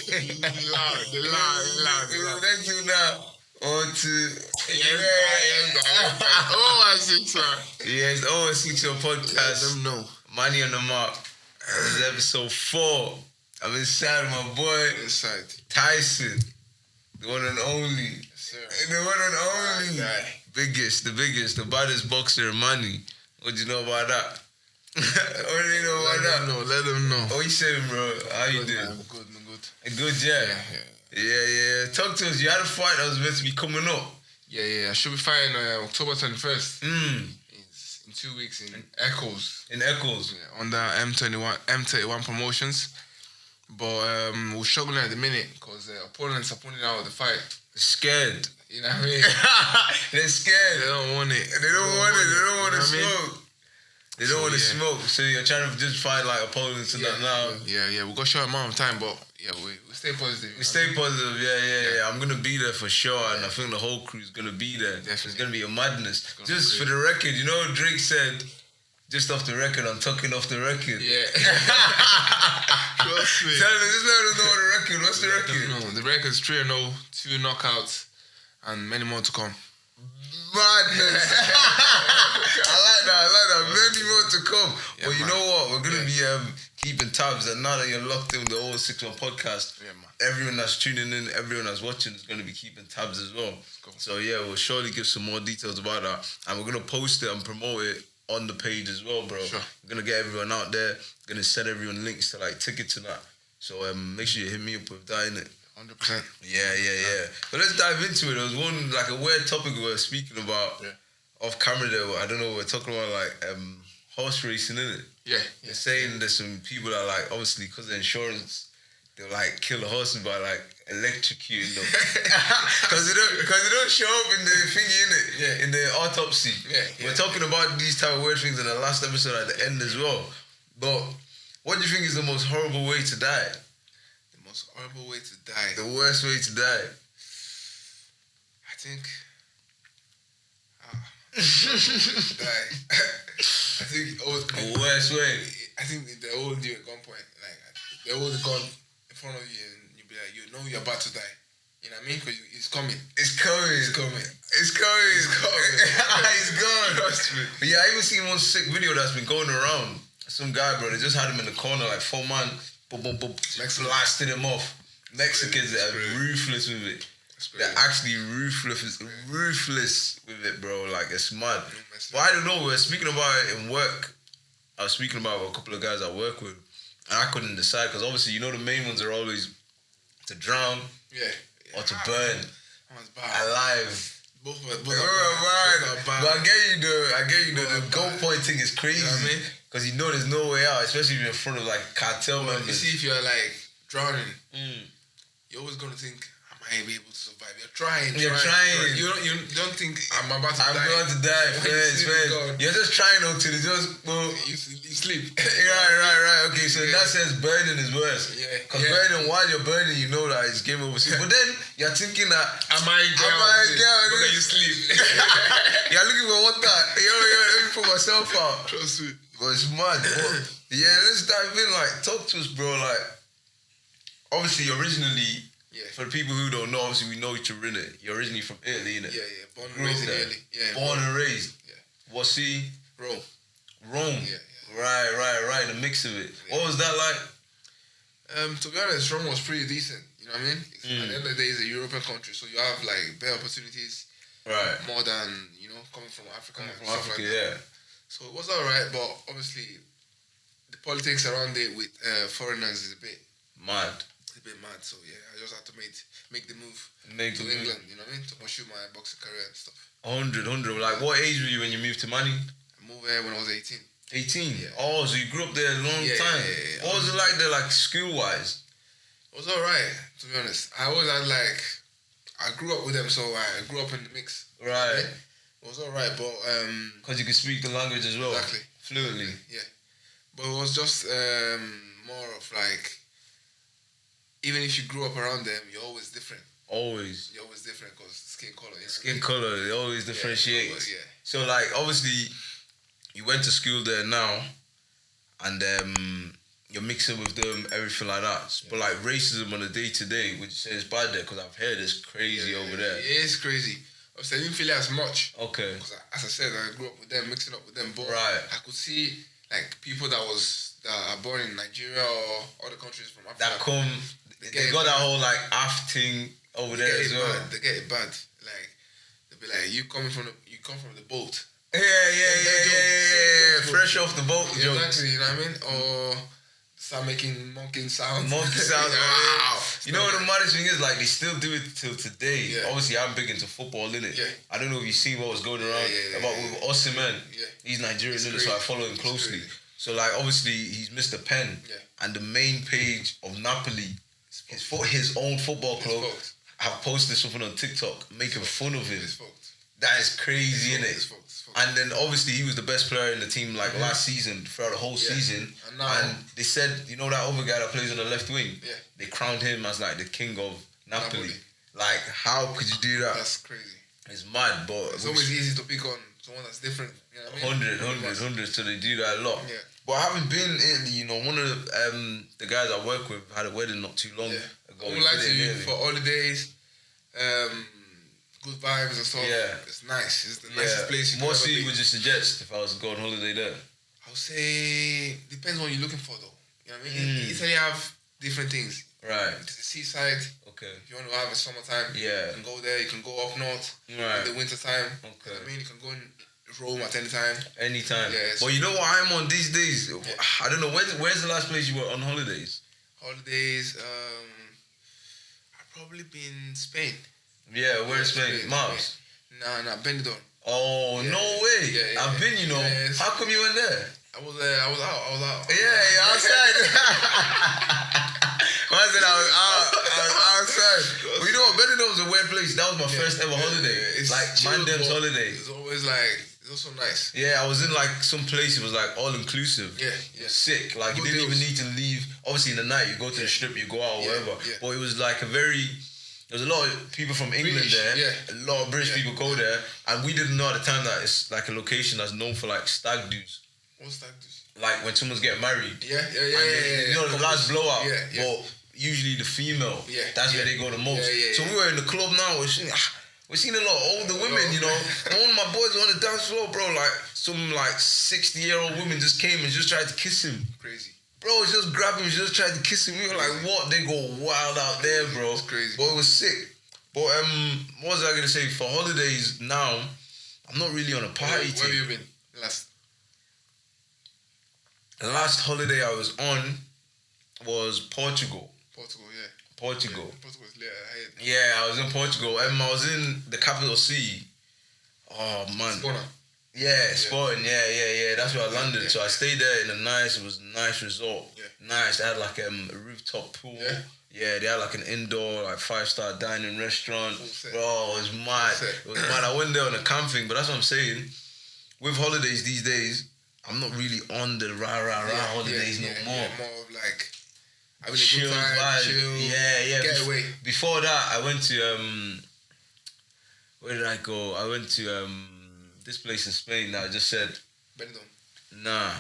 Loud. Thank you now. On to... Oh, I think so. Yes, OSC to a podcast. Let them know. Money on the Mark. This is episode 4. I'm inside with my boy. Inside. Tyson. The one and only. Yes, sir. The one and only. The biggest, the baddest boxer in money. What do you know about that? What do you know about that? Let them know. What you saying, bro? How you doing? I'm good. Good, yeah. Talk to us. You had a fight that was meant to be coming up. Yeah. I should be fighting October 21st. In 2 weeks in Echoes. Yeah, on the M31 promotions. But we're struggling at the minute because opponents are pulling out of the fight. Scared. You know what I mean? They're scared. They don't want it. They don't want to smoke. They don't want to yeah. smoke. So you're trying to just find like opponents and that now. Yeah. We've got a short amount of time, but yeah, we stay positive. We stay positive, yeah. I'm going to be there for sure, and I think the whole crew is going to be there. Definitely. It's going to be a madness. Just for the record, you know what Drake said? Just off the record, I'm talking off the record. Yeah. Trust me. Just let us know the record. What's the record? No, the record's 3-0, 2 knockouts, and many more to come. Madness. I like that. Many more to come. Yeah, but you man. know what? We're going to be keeping tabs. And now that you're locked in with the Old 6 1 podcast, everyone that's tuning in, everyone that's watching is going to be keeping tabs as well. So yeah, we'll surely give some more details about that. And we're going to post it and promote it on the page as well, bro. Sure. We're going to get everyone out there. We're going to send everyone links to like tickets and that. So make sure you hit me up with that, innit? 100%. Yeah. But let's dive into it. There was one, like a weird topic we were speaking about off camera there. I don't know, we're talking about like horse racing, innit? Yeah. They're saying there's some people that like, obviously because of insurance, they'll like kill the horses by like electrocuting them. Because they don't show up in the thingy, innit? Yeah. In the autopsy. Yeah. We're talking about these type of weird things in the last episode at the end as well. But what do you think is the most horrible way to die? Horrible way to die. The worst way to die. I think. I think the worst way. I think they hold you at gunpoint. Like they hold the gun in front of you, and you be like, you know, you're about to die. You know what I mean? Because it's coming. It's coming. It's gone. Trust me. But yeah, I even seen one sick video that's been going around. Some guy, bro, they just had him in the corner, like 4 man. Boom. Blasted him off. Mexicans are ruthless with it. They're actually ruthless with it, bro. Like, it's mad. But I don't know, we were speaking about it in work. I was speaking about it with a couple of guys I work with. And I couldn't decide, because obviously, you know, the main ones are always to drown or to burn alive. Both are bad. But I get you though. The goal point thing is crazy. You know what I mean? Because you know there's no way out, especially if you're in front of like cartel members. You see, if you're like drowning, you're always gonna think, am I be able to survive? You're trying. You don't think I'm about to die. I'm going to die. Fair. You're just trying until it just you sleep. Right. Okay, so in that sense, burning is worse. Yeah. Because burning, while you're burning, you know that it's game over. But then you're thinking that am I girl? Because you sleep. You're looking for water. Let me put myself out. Trust me. But it's mad. Yeah, let's dive in. Like, talk to us, bro. Like, obviously, originally, for the people who don't know, obviously, we know each other, innit? You're originally from Italy, innit? Yeah. Born and raised in Italy. Yeah. Born and raised. Yeah. What city? Rome. Yeah. Right. The mix of it. Yeah. What was that like? To be honest, Rome was pretty decent. You know what I mean? At the end of the day, it's a European country, so you have like better opportunities. Right. More than, you know, coming from Africa. Yeah. So it was alright, but obviously the politics around it with foreigners is a bit mad. It's a bit mad. So yeah, I just had to make the move to England. You know what I mean? To pursue my boxing career and stuff. 100. Like, what age were you when you moved to Mali? I moved here when I was 18. 18? Yeah. Oh, so you grew up there a long time. Yeah. What was it like there, like school-wise? It was alright, to be honest. I always had like, I grew up with them, so I grew up in the mix. Right. It was alright, but because you could speak the language as well. Exactly. Fluently. Yeah. But it was just more of like, even if you grew up around them, you're always different. Always. You're always different because skin color. Skin color, they always differentiate. Yeah. So like, obviously, you went to school there now, and you're mixing with them, everything like that. Yeah. But like racism on a day-to-day, would you say it's bad there? Because I've heard it's crazy over there. It is crazy. Obviously, I didn't feel it as much. Okay. Because as I said, I grew up with them, mixing up with them. But right. I could see like people that are born in Nigeria or other countries from Africa. That come, they got that whole like Af thing over there as well. They get it bad. Like they'll be like, you come from the boat. Yeah. Fresh off the boat. Yeah, exactly. You know what I mean? Or start making monkey sounds. Wow. You know what the maddest thing is? Like, they still do it till today. Yeah. Obviously, I'm big into football, innit? Yeah. I don't know if you see what was going around about with Osimhen. Yeah. He's Nigerian, innit? So I follow him closely. So, like, obviously, he's missed a pen. Yeah. And the main page of Napoli, his own football club, have posted something on TikTok making fun of him. That is crazy, innit? And then obviously he was the best player in the team like last season, throughout the whole season. And they said, you know that other guy that plays on the left wing? Yeah. They crowned him as like the king of Napoli. Like, how could you do that? That's crazy. It's mad, but it's always easy to pick on someone that's different. You know what I mean? 100, so they do that a lot. Yeah. But having been in Italy, you know, one of the guys I work with had a wedding not too long ago. I would like to for holidays. Good vibes and stuff. Yeah. It's nice. It's the nicest place you can What ever city be. would you suggest if I was to go on holiday there? I would say depends what you're looking for though. You know what I mean? Italy have different things. Right. To the seaside. Okay. If you want to have a summertime, you can go there. You can go up north. Right. In the winter time. Okay. You know what I mean? You can go in Rome at any time. Anytime. Yeah, but you know what I'm on these days? Yeah. I don't know. Where's the last place you were on holidays? Holidays. I've probably been Spain. Yeah, where's Spain? Mars? Nah, Benidorm. Oh, no way. Yeah, I've been, you know. Yes. How come you went there? I was out. Yeah, outside. I said I was outside. But you know what? Benidorm's a weird place. That was my first ever holiday. It's like Mandem's holiday. It's always like, it's also nice. Yeah, I was in like some place, it was like all inclusive. Yeah. Sick. Like, you didn't even need to leave. Obviously, in the night, you go to the strip, you go out or whatever. Yeah. But it was like there's a lot of people from England there. Yeah. A lot of British people go there. And we didn't know at the time that it's like a location that's known for like stag do's. What's stag do's? Like when someone's getting married. Yeah. You know, the last blowout. Yeah. But usually the female, that's where they go the most. So we were in the club now, we're seeing a lot of older women, you know. And one of my boys on the dance floor, bro, like some like 60-year-old woman just came and just tried to kiss him. Crazy. Bro, just grabbed him, just tried to kiss him. We were like, what? They go wild out there, bro. It's crazy. But it was sick. But what was I gonna say? For holidays now, I'm not really on a party team. Where have you been The last holiday I was on was Portugal. Portugal. Yeah, Portugal is lit. Yeah, I was in Portugal. I was in the capital city. Oh, man. Sporting. Yeah. That's where I landed. Yeah. So I stayed there it was a nice resort. Yeah. Nice. They had like a rooftop pool. Yeah, they had like an indoor, like 5-star dining restaurant. Bro, it was mad. It was mad. I went there on a camping, but that's what I'm saying. With holidays these days, I'm not really on the rah holidays no more. Yeah, more of like having chill a good time, chill. Yeah. Get away. Before that, I went to where did I go? I went to this place in Spain that I just said. Benidorm. Nah.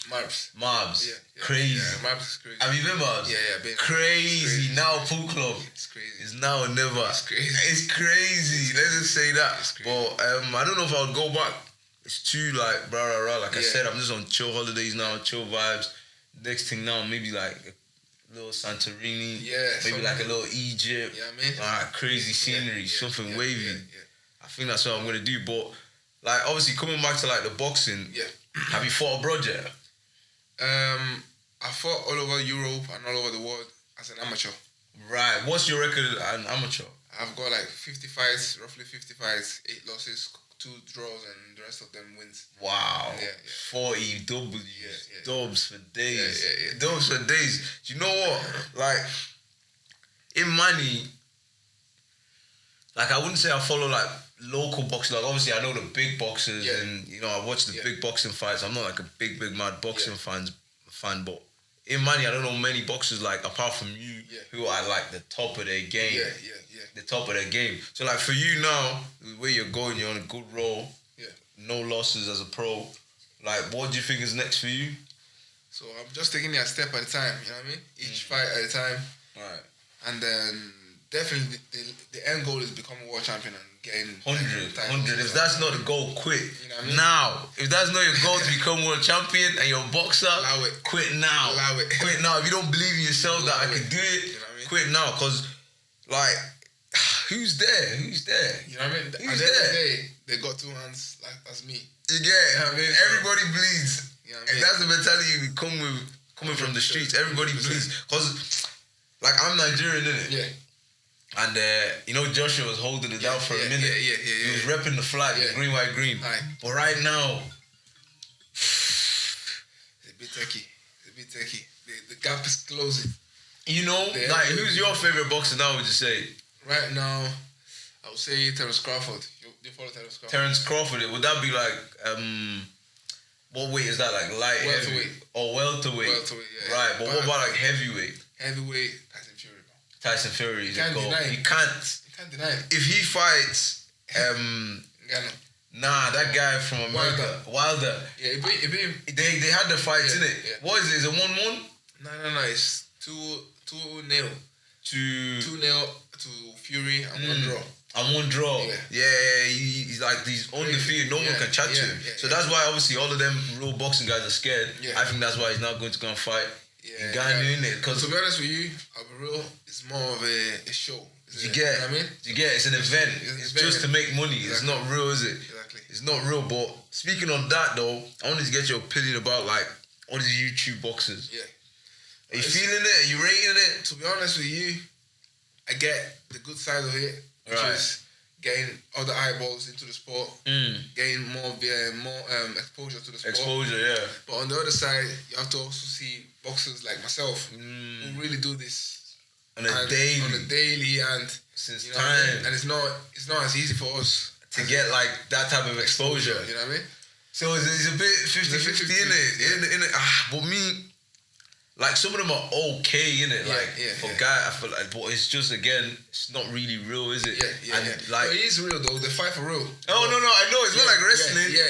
Marbs. Yeah. Crazy. Yeah, Marbs is crazy. Have you been Marbs? Yeah. Been crazy. Now pool club. It's crazy. It's now or never. It's crazy. It's crazy. Let's just say that. But I don't know if I would go back. It's too like rah. Like I said, I'm just on chill holidays now, chill vibes. Next thing now, maybe like a little Santorini. Yeah. Maybe like a little Egypt. Yeah, I mean. Like crazy scenery, something wavy. Yeah. I think that's what I'm gonna do. But like obviously coming back to like the boxing. Yeah. Have you fought abroad yet? I fought all over Europe and all over the world as an amateur. Right. What's your record as an amateur? I've got like 50 fights, roughly 50 fights, 8 losses, 2 draws, and the rest of them wins. Wow. Yeah. 40 W's. Dubs for days. Yeah. Dubs for days. Do you know what? Like, in money, like I wouldn't say I follow like local boxing. Like obviously I know the big boxers and you know I watch the big boxing fights. I'm not like a big mad boxing fan, but in money I don't know many boxers like apart from you who are like the top of their game. Yeah. The top of their game. So like for you now, where you're going, you're on a good roll. Yeah. No losses as a pro. Like what do you think is next for you? So I'm just taking it a step at a time. You know what I mean? Each fight at a time. Right. And then definitely the end goal is becoming world champion and getting 100. If that's not the goal, quit. You know what I mean? Now. If that's not your goal to become world champion and you're a boxer, allow it. Quit now. Allow it. Quit now. If you don't believe in yourself that I can do it, you know what I mean? Quit now. Because, like, who's there? Who's there? You know what I mean? Who's there? They got 2 hands. Like, that's me. You get it? I mean, everybody bleeds. You know what I mean? And that's the mentality we coming from the streets. Everybody bleeds. Because, like, I'm Nigerian, innit? Yeah. And, you know, Joshua was holding it down for a minute. Yeah. He was repping the flag, green, white, green. Aye. But right now... It's a bit techie. The gap is closing. You know, like, who's your favourite boxer now, would you say? Right now, I would say Terence Crawford. You follow Terence Crawford? Terence Crawford. Would that be like... what weight is that? Like light, welterweight. Heavy? Or welterweight? Welterweight, yeah. Right, but what about like heavyweight? Heavyweight, Tyson Fury, bro. Tyson Fury is a goal. You can't deny it. If he fights, that guy from America, Wilder. Yeah, it be they had the fight, innit? Yeah. What is it? Is it 1-1? No. It's 2-0. 2-0 to Fury and 1 draw. And 1 draw. Yeah, he's like these undefeated. No one can chat to him. So that's why obviously all of them real boxing guys are scared. Yeah. I think that's why he's not going to go and fight. Yeah, Ghana, innit? Because to be honest with you, I'll be real. It's more of a show. You get it? You know what I mean? You get it? It's an event. It's just to make money. Exactly. It's not real, is it? Exactly. It's not real. But speaking on that though, I wanted to get your opinion about like all these YouTube boxers. Yeah. Are you feeling it? Are you rating it? To be honest with you, I get the good side of it, which is getting other eyeballs into the sport, getting more exposure to the sport. Exposure, yeah. But on the other side, you have to also see boxers like myself who really do this on a daily and since time. I mean? And it's not as easy for us to get like that type of exposure. You know what I mean? So it's a bit 50-50 in it. But me, like some of them are okay in it, for guy. I feel like, but it's just again, it's not really real, is it? Yeah. Like it is real though. They fight for real. Oh no, I know it's not like wrestling. Yeah.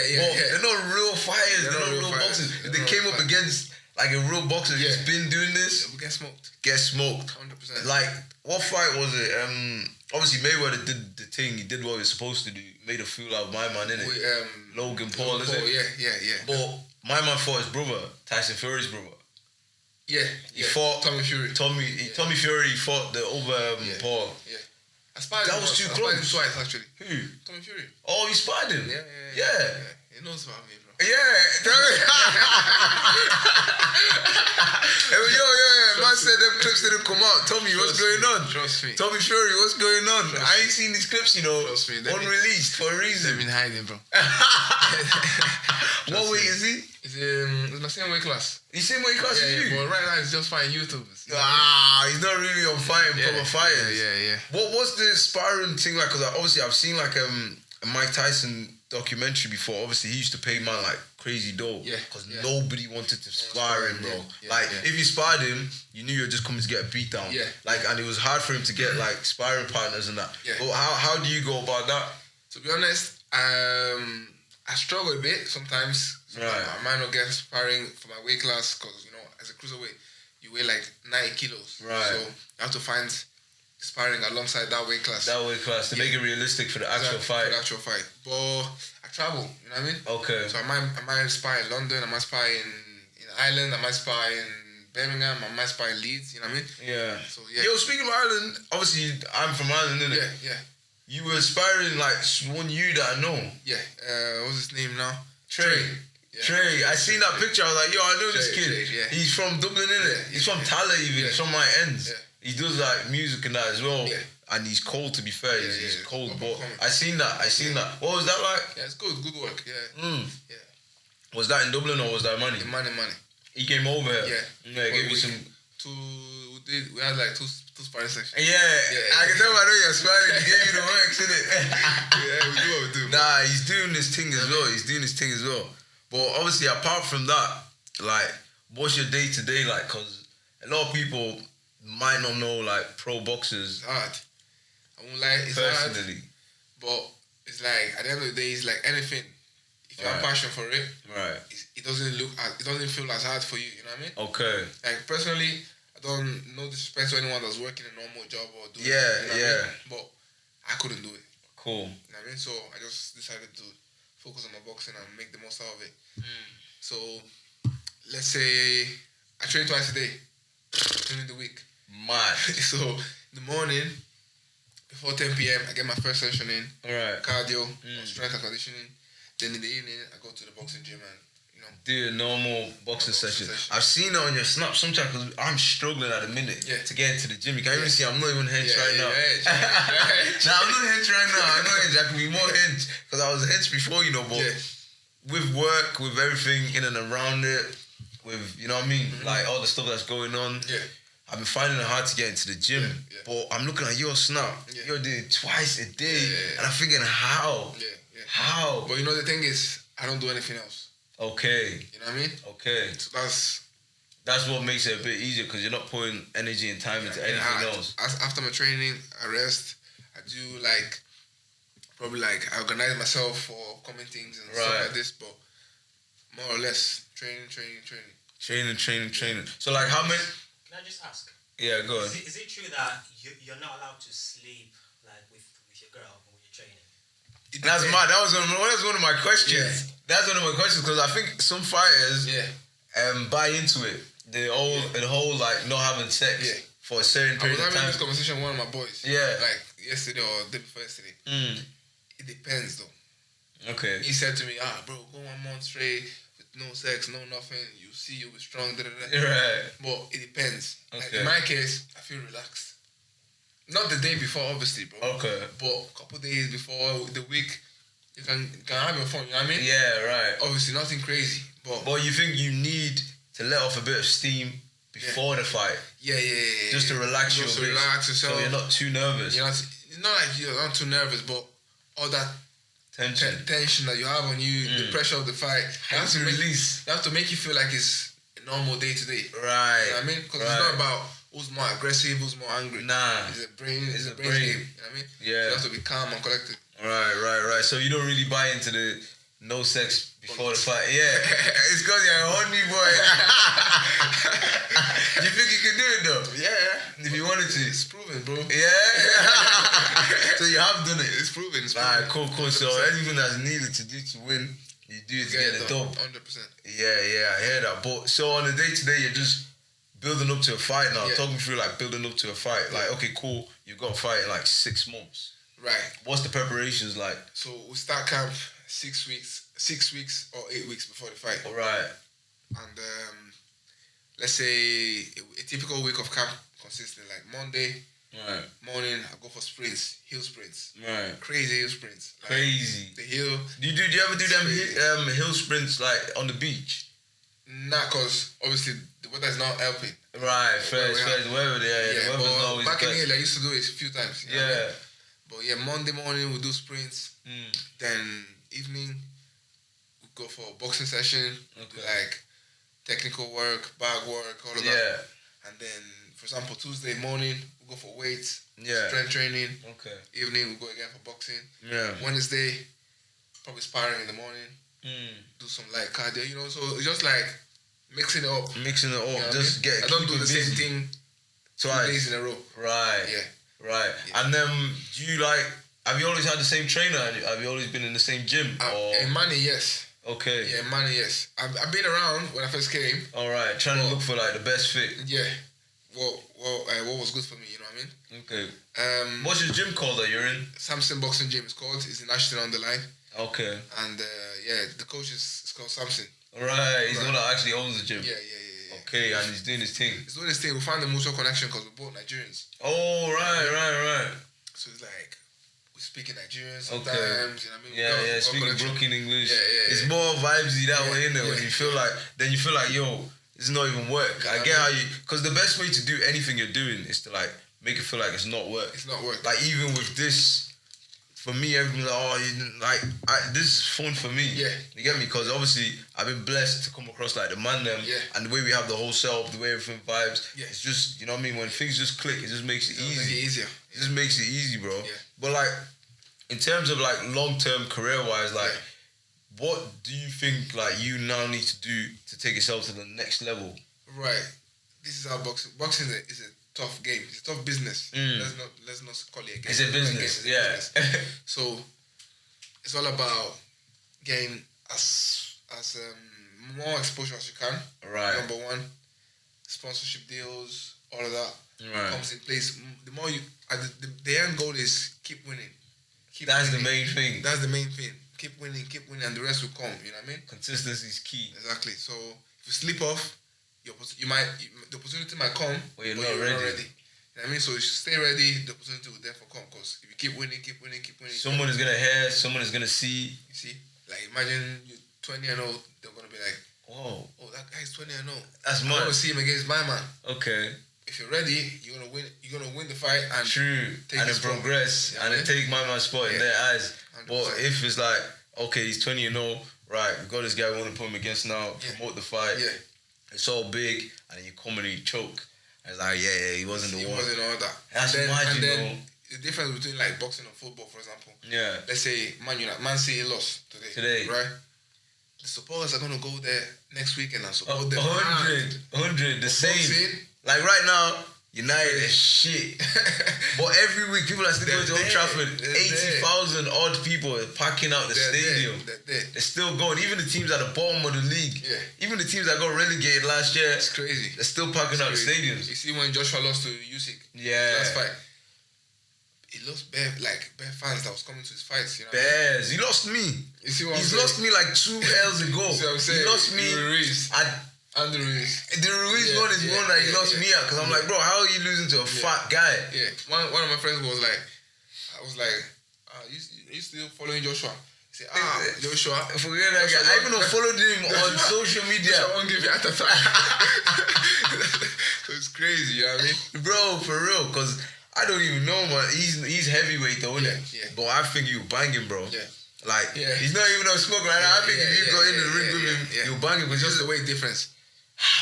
They're not real fighters. They're not real boxers. If they came up against like a real boxer who's been doing this, we get smoked. 100%. Like what fight was it? Obviously Mayweather did the thing. He did what he was supposed to do. Made a fool out of my man, innit? Logan Paul, is it? Yeah. But my man fought his brother, Tyson Fury's brother. He fought Tommy Fury. Tommy Fury fought over Paul. Yeah. I spied that him was once. too I close. spied him twice actually. Who? Tommy Fury. Oh, you spied him? Yeah. He knows about me, bro. Yeah. Man said them clips didn't come out. Tommy, what's going on? Trust me. Tommy Fury, what's going on? I ain't seen these clips, you know. Trust me. Unreleased for a reason. They've been hiding, bro. What weight is he? It's my same weight class. He's same weight class as you? But right now he's just fighting YouTubers. He's not really on fighting proper fighters. Yeah. What's the sparring thing like? Because obviously I've seen like a Mike Tyson documentary before. Obviously he used to pay man like crazy dough. Because nobody wanted to spar him, bro. If you sparred him, you knew you were just coming to get a beat down. And it was hard for him to get like sparring partners and that. But how do you go about that? To be honest, I struggle a bit sometimes. I might not get sparring for my weight class because, you know, as a cruiserweight, you weigh like 90 kilos. Right. So you have to find sparring alongside that weight class. To make it realistic for the actual fight. For the actual fight. But I travel, you know what I mean? Okay. So I might spar in London, I might spar in Ireland, I might spar in Birmingham, I might spar in Leeds, you know what I mean? Yeah. So yeah. Yo, speaking of Ireland, obviously I'm from Ireland, innit? Yeah. You were sparring like one you that I know. Yeah. What's his name now? Trey. Yeah. Trey. I seen that picture. I was like, yo, I know this kid. Trey, He's from Dublin, innit? He's from Tala even. He's from my ends. Yeah. He does like music and that as well. Yeah. And he's cold, to be fair. He's cold. But I seen that. What was that like? Yeah, it's good. Good work. Yeah. Yeah. Was that in Dublin or was that money? Money. He came over here. Yeah. Gave you some. We had like two sparring sessions. Yeah. I can tell by the way you're smiling. He gave you the works, innit? Yeah, we do what we do. Nah, he's doing this thing as well. But obviously, apart from that, like, what's your day to day like? Because a lot of people might not know like pro boxers. It's hard. I won't lie, it's personally. Hard, but it's like at the end of the day, it's like anything. If you have passion for it, right, it doesn't look doesn't feel as hard for you. You know what I mean? Okay. Like personally, I don't no disrespect to anyone that's working a normal job or doing. Yeah, you know what I mean? But I couldn't do it. Cool. You know what I mean? So I just decided to focus on my boxing and make the most out of it. So let's say I train twice a day during the week. Mad. So in the morning, before 10 p.m., I get my first session in. Alright. Cardio, strength and conditioning. Then in the evening, I go to the boxing gym and, do a normal boxing session. I've seen it on your snap sometimes because I'm struggling at the minute to get into the gym. You can't even see I'm not even hench right now. Nah, I'm not hench right now. I'm not hench. I can be more hench because I was hench before, but with work, with everything in and around it, with, you know what I mean? Like all the stuff that's going on. I've been finding it hard to get into the gym, but I'm looking at your snap. You're doing it twice a day, and I'm thinking, how? How? But the thing is, I don't do anything else. Okay. You know what I mean? Okay. So that's what makes it a bit easier because you're not putting energy and time into anything else. After my training, I rest. I do I organize myself for upcoming things and stuff like this, but more or less training. Training. So like how many? Can I just ask? Yeah, go on. Is it true that you're not allowed to sleep like with your girl when you're training? That's mad. That was one of my questions. That's one of my questions because I think some fighters buy into it. The whole like not having sex for a certain period of time. I was having this conversation with one of my boys. Yeah. Like yesterday or the day before yesterday. It depends though. Okay. He said to me, bro, go 1 month straight with no sex, no nothing. You see you were strong. Right. But it depends. Okay. Like in my case, I feel relaxed. Not the day before, obviously, bro. Okay. But a couple days before the week, you can have your fun, you know what I mean? Yeah, right. Obviously, nothing crazy. But you think you need to let off a bit of steam before the fight? Yeah. Just to relax just to relax yourself. So you're not too nervous. It's not like you're not too nervous, but all that tension that you have on you, the pressure of the fight, you have to release. You have to make you feel like it's a normal day to day. Right. You know what I mean? Because it's not about who's more aggressive, who's more angry. Nah. It's a brain game. You know what I mean? Yeah. So you have to be calm and collected. Right. So you don't really buy into the no sex before the fight. Yeah. It's because you're a horny boy. You think you can do it though? Yeah. If you wanted to. It's proven, bro. Yeah. So you have done it. It's proven. Alright, cool. 100%. So anything that's needed to do to win, you do it to get the dub. 100%. Yeah, I hear that. But so on the day to day, you're just building up to a fight now. Talk me through like building up to a fight. Like, okay, cool. You've got a fight in like 6 months. Right. What's the preparations like? So we start camp 6 weeks or 8 weeks before the fight. Right. And let's say a typical week of camp consists of like Monday morning, I go for sprints, hill sprints. Right. Crazy hill sprints. Like Crazy. The hill. Do you ever do them hill sprints like on the beach? Nah, because obviously the weather's not helping. Right, fresh, wherever they are. Yeah, the weather's not always back in best. here, I used to do it a few times. You know what I mean? But yeah, Monday morning we do sprints. Then evening we go for a boxing session. Do like technical work, bag work, all of that. And then, for example, Tuesday morning we go for weights, strength training. Okay. Evening we go again for boxing. Yeah. Wednesday, probably sparring in the morning. Do some light cardio, So it's just like mixing it up. You know just get. I don't do the same thing twice 2 days in a row. Right. Yeah. Right. Yeah. And then do you have you always had the same trainer? Have you always been in the same gym? In Mani, yes. Okay. Yeah, in Mani, yes. I've been around when I first came. All right. Trying to look for like the best fit. Yeah. What was good for me, you know what I mean? Okay. What's your gym called that you're in? Samson Boxing Gym is called. It's in Ashton on the line. Okay. And the coach is called Samson. Right. He's the one that actually owns the gym. Yeah. Okay, and he's doing his thing. We found a mutual connection because we're both Nigerians. Oh, right. So it's like, we speak in Nigerian sometimes, you know what I mean? Yeah, speaking broken English. Yeah. It's more vibesy that way, innit? When you feel like, yo, it's not even work. I get how you, because the best way to do anything you're doing is to like, make it feel like it's not work. It's not work. Like even with this, for me, everyone's like, this is fun for me. Yeah. You get me? Because obviously, I've been blessed to come across like the man them. Yeah. And the way we have the whole setup, the way everything vibes. Yeah. It's just, you know what I mean? When things just click, it just makes it easy. Make it easier. It just makes it easy, bro. Yeah. But like, in terms of like long-term career-wise, like, what do you think like you now need to do to take yourself to the next level? Right. This is how boxing is a tough game. It's a tough business. Let's not call it a game. It's a business. It's a business. So it's all about getting as more exposure as you can. Right. Number one, sponsorship deals, all of that comes in place. The more you, the end goal is keep winning. That's the main thing. That's the main thing. Keep winning, and the rest will come. You know what I mean? Consistency is key. Exactly. So if you slip off, the opportunity might come, but you're not ready. You know what I mean? So you should stay ready. The opportunity will therefore come, because if you keep winning. Someone is gonna hear. Someone is gonna see. You see, like imagine you're 20 and 0. They're gonna be like, oh, that guy's 20 and 0. That's I want to see him against my man. Okay. If you're ready, you're gonna win. You're gonna win the fight and then progress, and then take my man's spot in their eyes. 100%. But if it's like, okay, he's 20 and 0, right? We got this guy we want to put him against now. Promote the fight. Yeah. It's all big, and then you come and you choke. And it's like, he wasn't the one. He wasn't all that. That's and then the difference between like boxing and football, for example. Yeah. Let's say Man City lost today. Right. The supporters are gonna go there next weekend and support them. 100, the same. Like right now, United is shit. But every week, people are still going to Old Trafford. 80,000 odd people are packing out the stadium. They're still going. Even the teams at the bottom of the league, even the teams that got relegated last year, it's crazy. They're still packing out the stadiums. You see when Joshua lost to Usyk, last fight, he lost bare fans that was coming to his fights. You know Bears. He lost me. You see what He's lost me like 2 L's ago. See what I'm saying? He lost me. And the Ruiz. The Ruiz one is one that he lost me at, because I'm like, bro, how are you losing to a fat guy? Yeah. One of my friends was like, you still following Joshua? He said, Joshua. Forget that guy. I even followed him on social media. Joshua won't give you at a time. So it's crazy, you know what I mean? Bro, for real, because I don't even know, man. He's heavyweight though, isn't he? Yeah. But I think you bang him, bro. Yeah. Like, he's not even a smoke like that. I think if you go in the ring with him, you bang him. It's just the weight difference.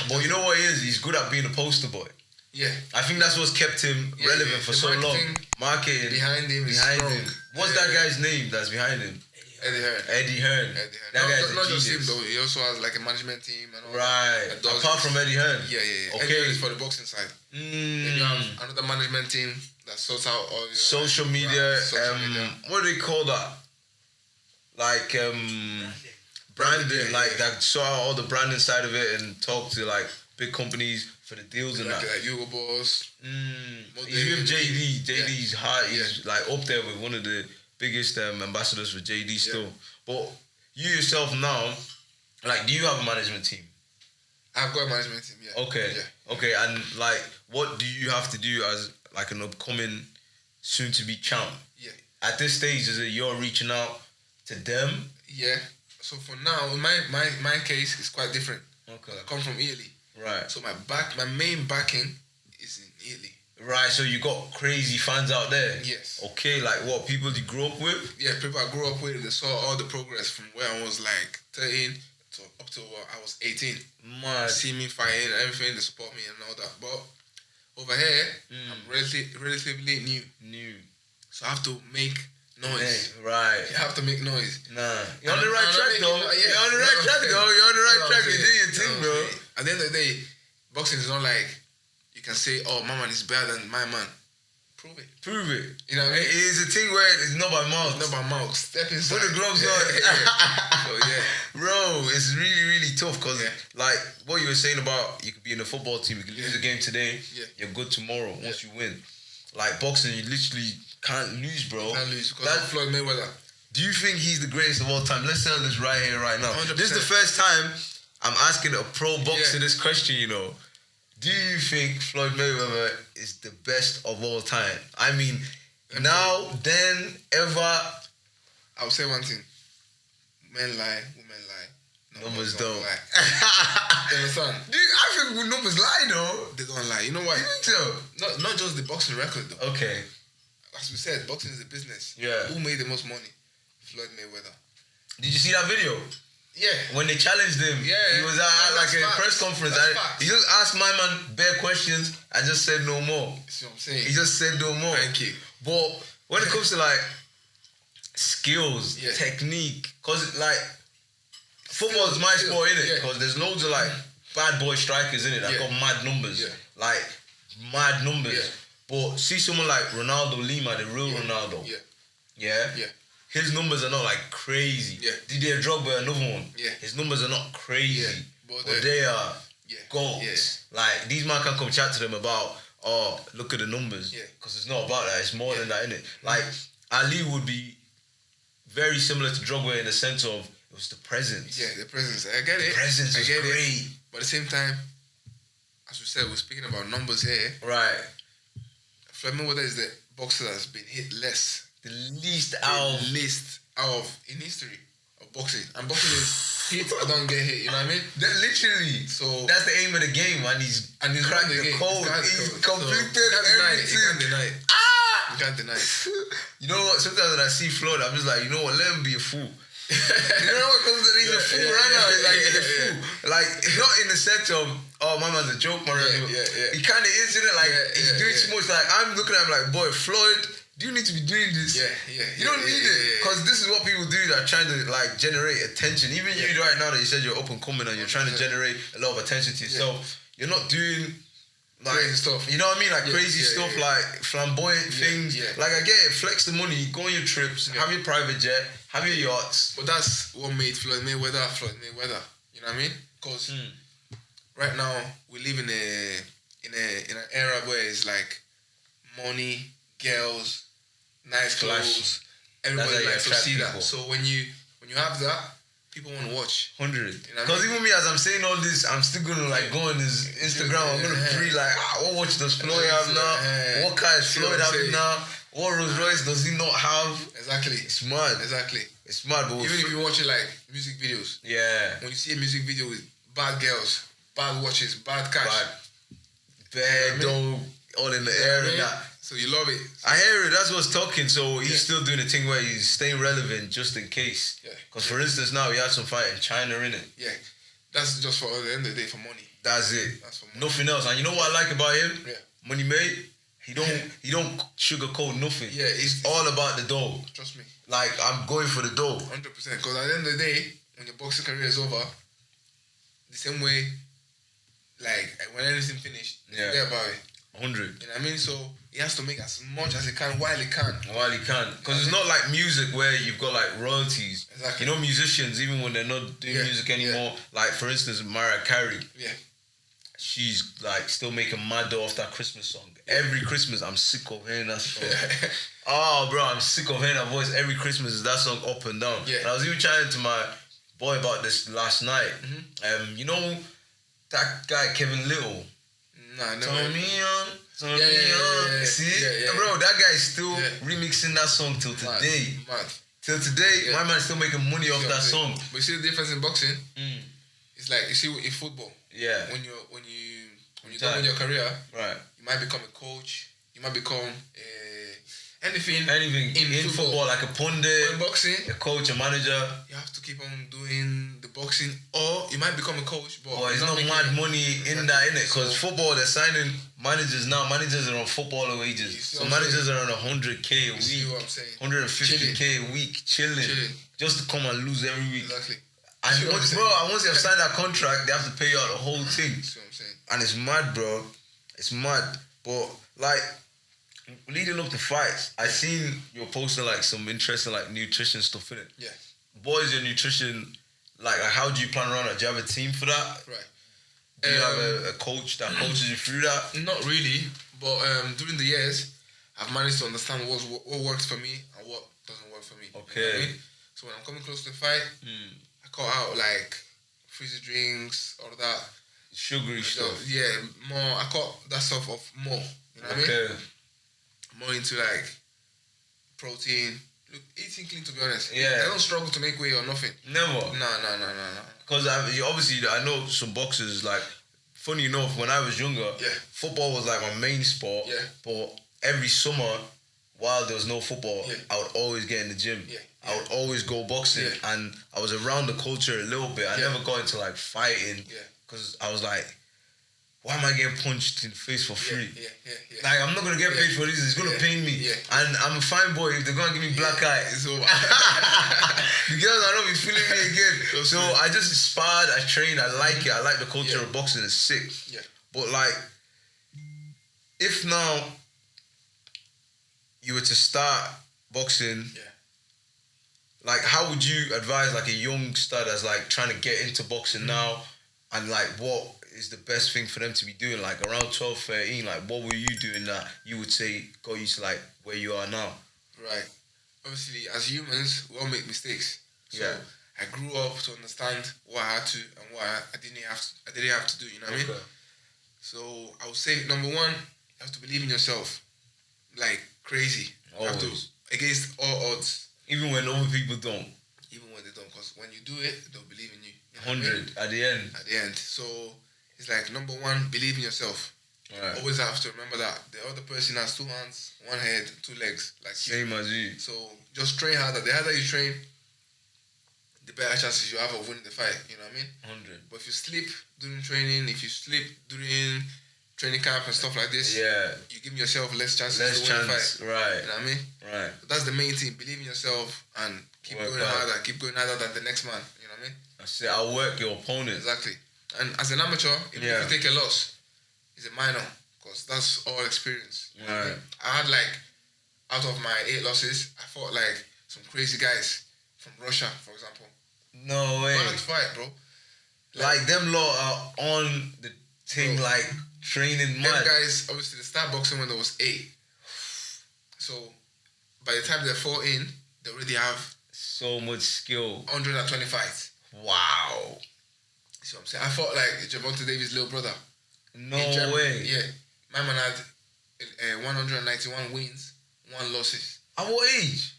But you know what he is? He's good at being a poster boy. Yeah. I think that's what's kept him relevant for so long. Marketing behind him is strong. What's that guy's name that's behind him? Eddie Hearn. That guy's not just him though. He also has like a management team and all that. Apart from Eddie Hearn. Yeah. Okay. Eddie is for the boxing side. Then you have another management team that sorts out all your social media. What do they call that? Like branding, like that sort out all the branding side of it and talk to like big companies for the deals and that. Like Hugo Boss. He's with JD. JD's high. He's like up there with one of the biggest ambassadors for JD still. But you yourself now, like, do you have a management team? I've got a management team. Yeah. Okay. And like, what do you have to do as like an upcoming, soon-to-be champ? Yeah. At this stage, is it you're reaching out to them? Yeah. So for now, my case is quite different. Okay. I come from Italy. Right. So my main backing is in Italy. Right. So you got crazy fans out there. Yes. Okay. Like what? People you grew up with? Yeah. People I grew up with. They saw all the progress from where I was like 13 to up to I was 18. Mad. See me fighting and everything. They support me and all that. But over here, I'm relatively new. So I have to make noise. Right. You have to make noise. Nah. You're on the right track though. You're on the right track though. You're on the right track. You're doing your thing, bro. At the end of the day, boxing is not like you can say, oh, my man is better than my man. Prove it. You know what I mean? It's a thing where it's not by mouth. It's not by mouth. Step inside. Put the gloves on. So, bro, it's really, really tough because like what you were saying about you could be in a football team, you can lose a game today, you're good tomorrow once you win. Like boxing, you literally can't lose, bro. Can't lose because of Floyd Mayweather. Do you think he's the greatest of all time? Let's tell this right here, right now. 100%. This is the first time I'm asking a pro boxer this question, you know. Do you think Floyd Mayweather is the best of all time? I mean, now, then, ever? I'll say one thing. Men lie, women lie. Numbers don't. Lie. You understand? Dude, I think numbers lie, though. They don't lie. You know why? You think so? Not just the boxing record, though. Okay. As we said, boxing is a business. Yeah. Who made the most money? Floyd Mayweather. Did you see that video? Yeah. When they challenged him, he was at like a press conference. He just asked my man bare questions and just said no more. See what I'm saying? He just said no more. Thank you. But when it comes to like skills, technique, because like Football is my sport, innit? Because there's loads of like bad boy strikers in it that got mad numbers, like mad numbers. Yeah. But see someone like Ronaldo Lima, the real Ronaldo. Yeah. His numbers are not like crazy. Yeah. Didier Drogba, another one. Yeah. His numbers are not crazy, but they are goals. Yeah. Like these man can come chat to them about, oh, look at the numbers, because it's not about that. It's more than that, innit? Like Ali would be very similar to Drogba in the sense of it was the presence. Yeah, the presence. I get it. The presence is great. But at the same time, as we said, we're speaking about numbers here. Right. Floyd Mayweather is the boxer that's been hit less. The least out of in history of boxing. And boxing is hit, I don't get hit, you know what I mean? Literally. So that's the aim of the game, and he's cracked the code. He's completed everything. You can't deny it. You can't deny it. You know what? Sometimes when I see Floyd, I'm just like, you know what? Let him be a fool. You know what? Because he's a fool right now. He's like he's a fool. Like not in the sense of, oh, my man's a joke, man. He kind of is, isn't it? Like he's doing too much. Like I'm looking at him like, boy, Floyd, do you need to be doing this? You don't need it, because this is what people do that are trying to like generate attention. Even you right now that you said you're up and coming and you're trying to generate a lot of attention to yourself. You're not doing like crazy stuff. You know what I mean? Like crazy stuff, like flamboyant things. Like I get it, flex the money, go on your trips, have your private jet, have your yachts. But that's what made Floyd Mayweather. You know what I mean? Because right now we live in an era where it's like money, girls, nice clothes, everybody likes to see that. So when you have that, people want to watch. 100. Because even me, as I'm saying all this, I'm still gonna like go on his Instagram. I'm gonna pre like, what watch does Floyd have now? What car is Floyd having now? What Rolls Royce does he not have? Exactly. It's mad. Exactly. It's mad. But even if you're watching like music videos. Yeah. When you see a music video with bad girls, bad watches, bad cash. Bad dough, all in the air and that. So you love it. I hear it. That's what's talking. So he's still doing the thing where he's staying relevant just in case. Yeah. Because for instance, now he had some fight in China, innit? Yeah. That's just for the end of the day for money. That's it. That's for money. Nothing else. And you know what I like about him? Yeah. Money made. He don't sugarcoat nothing. Yeah. It's all about the dough. Trust me. Like I'm going for the dough. 100%. Because at the end of the day, when your boxing career is over, the same way, like when everything finished, forget about it. 100. You know what I mean? So he has to make as much as he can while he can. Because it's not like music where you've got like royalties. Exactly. You know, musicians, even when they're not doing music anymore, like for instance, Mariah Carey. Yeah. She's like still making mad dough off that Christmas song. Every Christmas, I'm sick of hearing that song. Oh, bro, I'm sick of hearing that voice. Every Christmas is that song up and down. Yeah. And I was even chatting to my boy about this last night. You know that guy, Kevin Little? Nah, no. Turn me on. See? Bro, that guy is still remixing that song till today. Mad. Till today, my man's still making money off that song. But you see the difference in boxing? It's like, you see in football. Yeah. When you done with your career, right, you might become a coach, you might become anything in football, like a pundit, in boxing, a coach, a manager. You have to keep on doing the boxing, or you might become a coach, but it's not mad money in that, innit? Because football, they're signing managers now. Managers are on footballer wages, so managers are on 100K a week, 150K a week, chilling, just to come and lose every week. Exactly. And once you have signed that contract, they have to pay you out the whole thing. That's what I'm saying. And it's mad, bro. It's mad. But like, leading up to fights, I seen you're posting like some interesting like nutrition stuff in it. Yeah. What is your nutrition like? How do you plan around it? Do you have a team for that? Right. Do you have a coach that coaches you through that? Not really, but during the years, I've managed to understand what works for me and what doesn't work for me. Okay. You know what I mean? So when I'm coming close to the fight, I cut out like fizzy drinks or that sugary stuff. Yeah, more. I cut that stuff off more. You know what I mean? More into like protein. Look, eating clean, to be honest. Yeah. I don't struggle to make weight or nothing. Never. No. Because obviously I know some boxers, like, funny enough, when I was younger, football was like my main sport. Yeah. But every summer, while there was no football, I would always get in the gym. Yeah. I would always go boxing, and I was around the culture a little bit. I never got into like fighting because I was like, why am I getting punched in the face for free? Yeah. Like, I'm not going to get paid for this. It's going to pain me. Yeah. And I'm a fine boy. If they're going to give me black eye, it's over. The girls are not be feeling me again. So I just sparred, I trained, I like it. I like the culture of boxing. It's sick. Yeah. But, like, if now you were to start boxing, like, how would you advise, like, a youngster that's, like, trying to get into boxing now? And, like, what is the best thing for them to be doing? Like, around 12, 13, like, what were you doing that you would say got you to, like, where you are now? Right. Obviously, as humans, we all make mistakes. So I grew up to understand what I had to and what I didn't have to do, you know what I mean? So I would say, number one, you have to believe in yourself. Like, crazy. You have to, against all odds. Even when other people don't. Even when they don't. Because when you do it, they'll believe in you. 100 at the end. At the end. So it's like, number one, believe in yourself. Right. Always have to remember that the other person has 2 hands, 1 head, 2 legs. Like same as you. So just train harder. The harder you train, the better chances you have of winning the fight. You know what I mean? 100. But if you sleep during training, if you sleep during training camp and stuff like this, you give yourself less chances to win the fight. Right. You know what I mean? Right. But that's the main thing. Believe in yourself and keep going harder. Keep going harder than the next man. You know what I mean? I say I'll work your opponent. Exactly. And as an amateur, if you take a loss, it's a minor. Because that's all experience. You know what I mean? I had like, out of my 8 losses, I fought like some crazy guys from Russia, for example. No way. Hard fight, bro. Like them lot are on the thing, bro, like training mad. Them guys, obviously, they start boxing when there was 8. So by the time they're 14, they already have so much skill. 120 fights. Wow. See what I'm saying? I fought like Gervonta Davis' little brother. No way. Yeah. My man had 191 wins, 1 losses. At what age?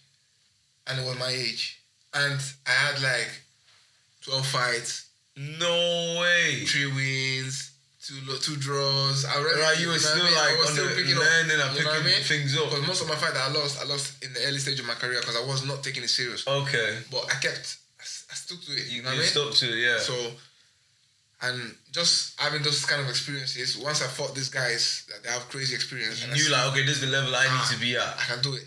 And it was my age. And I had like 12 fights. No way. 3 wins, 2 draws. You were still like on the learning and picking things up. Because most of my fights that I lost in the early stage of my career because I was not taking it serious. Okay. But I stuck to it. You know what I mean? Stuck to it, yeah. So, and just having those kind of experiences, once I fought these guys that they have crazy experience. You knew like, okay, this is the level I need to be at. I can do it.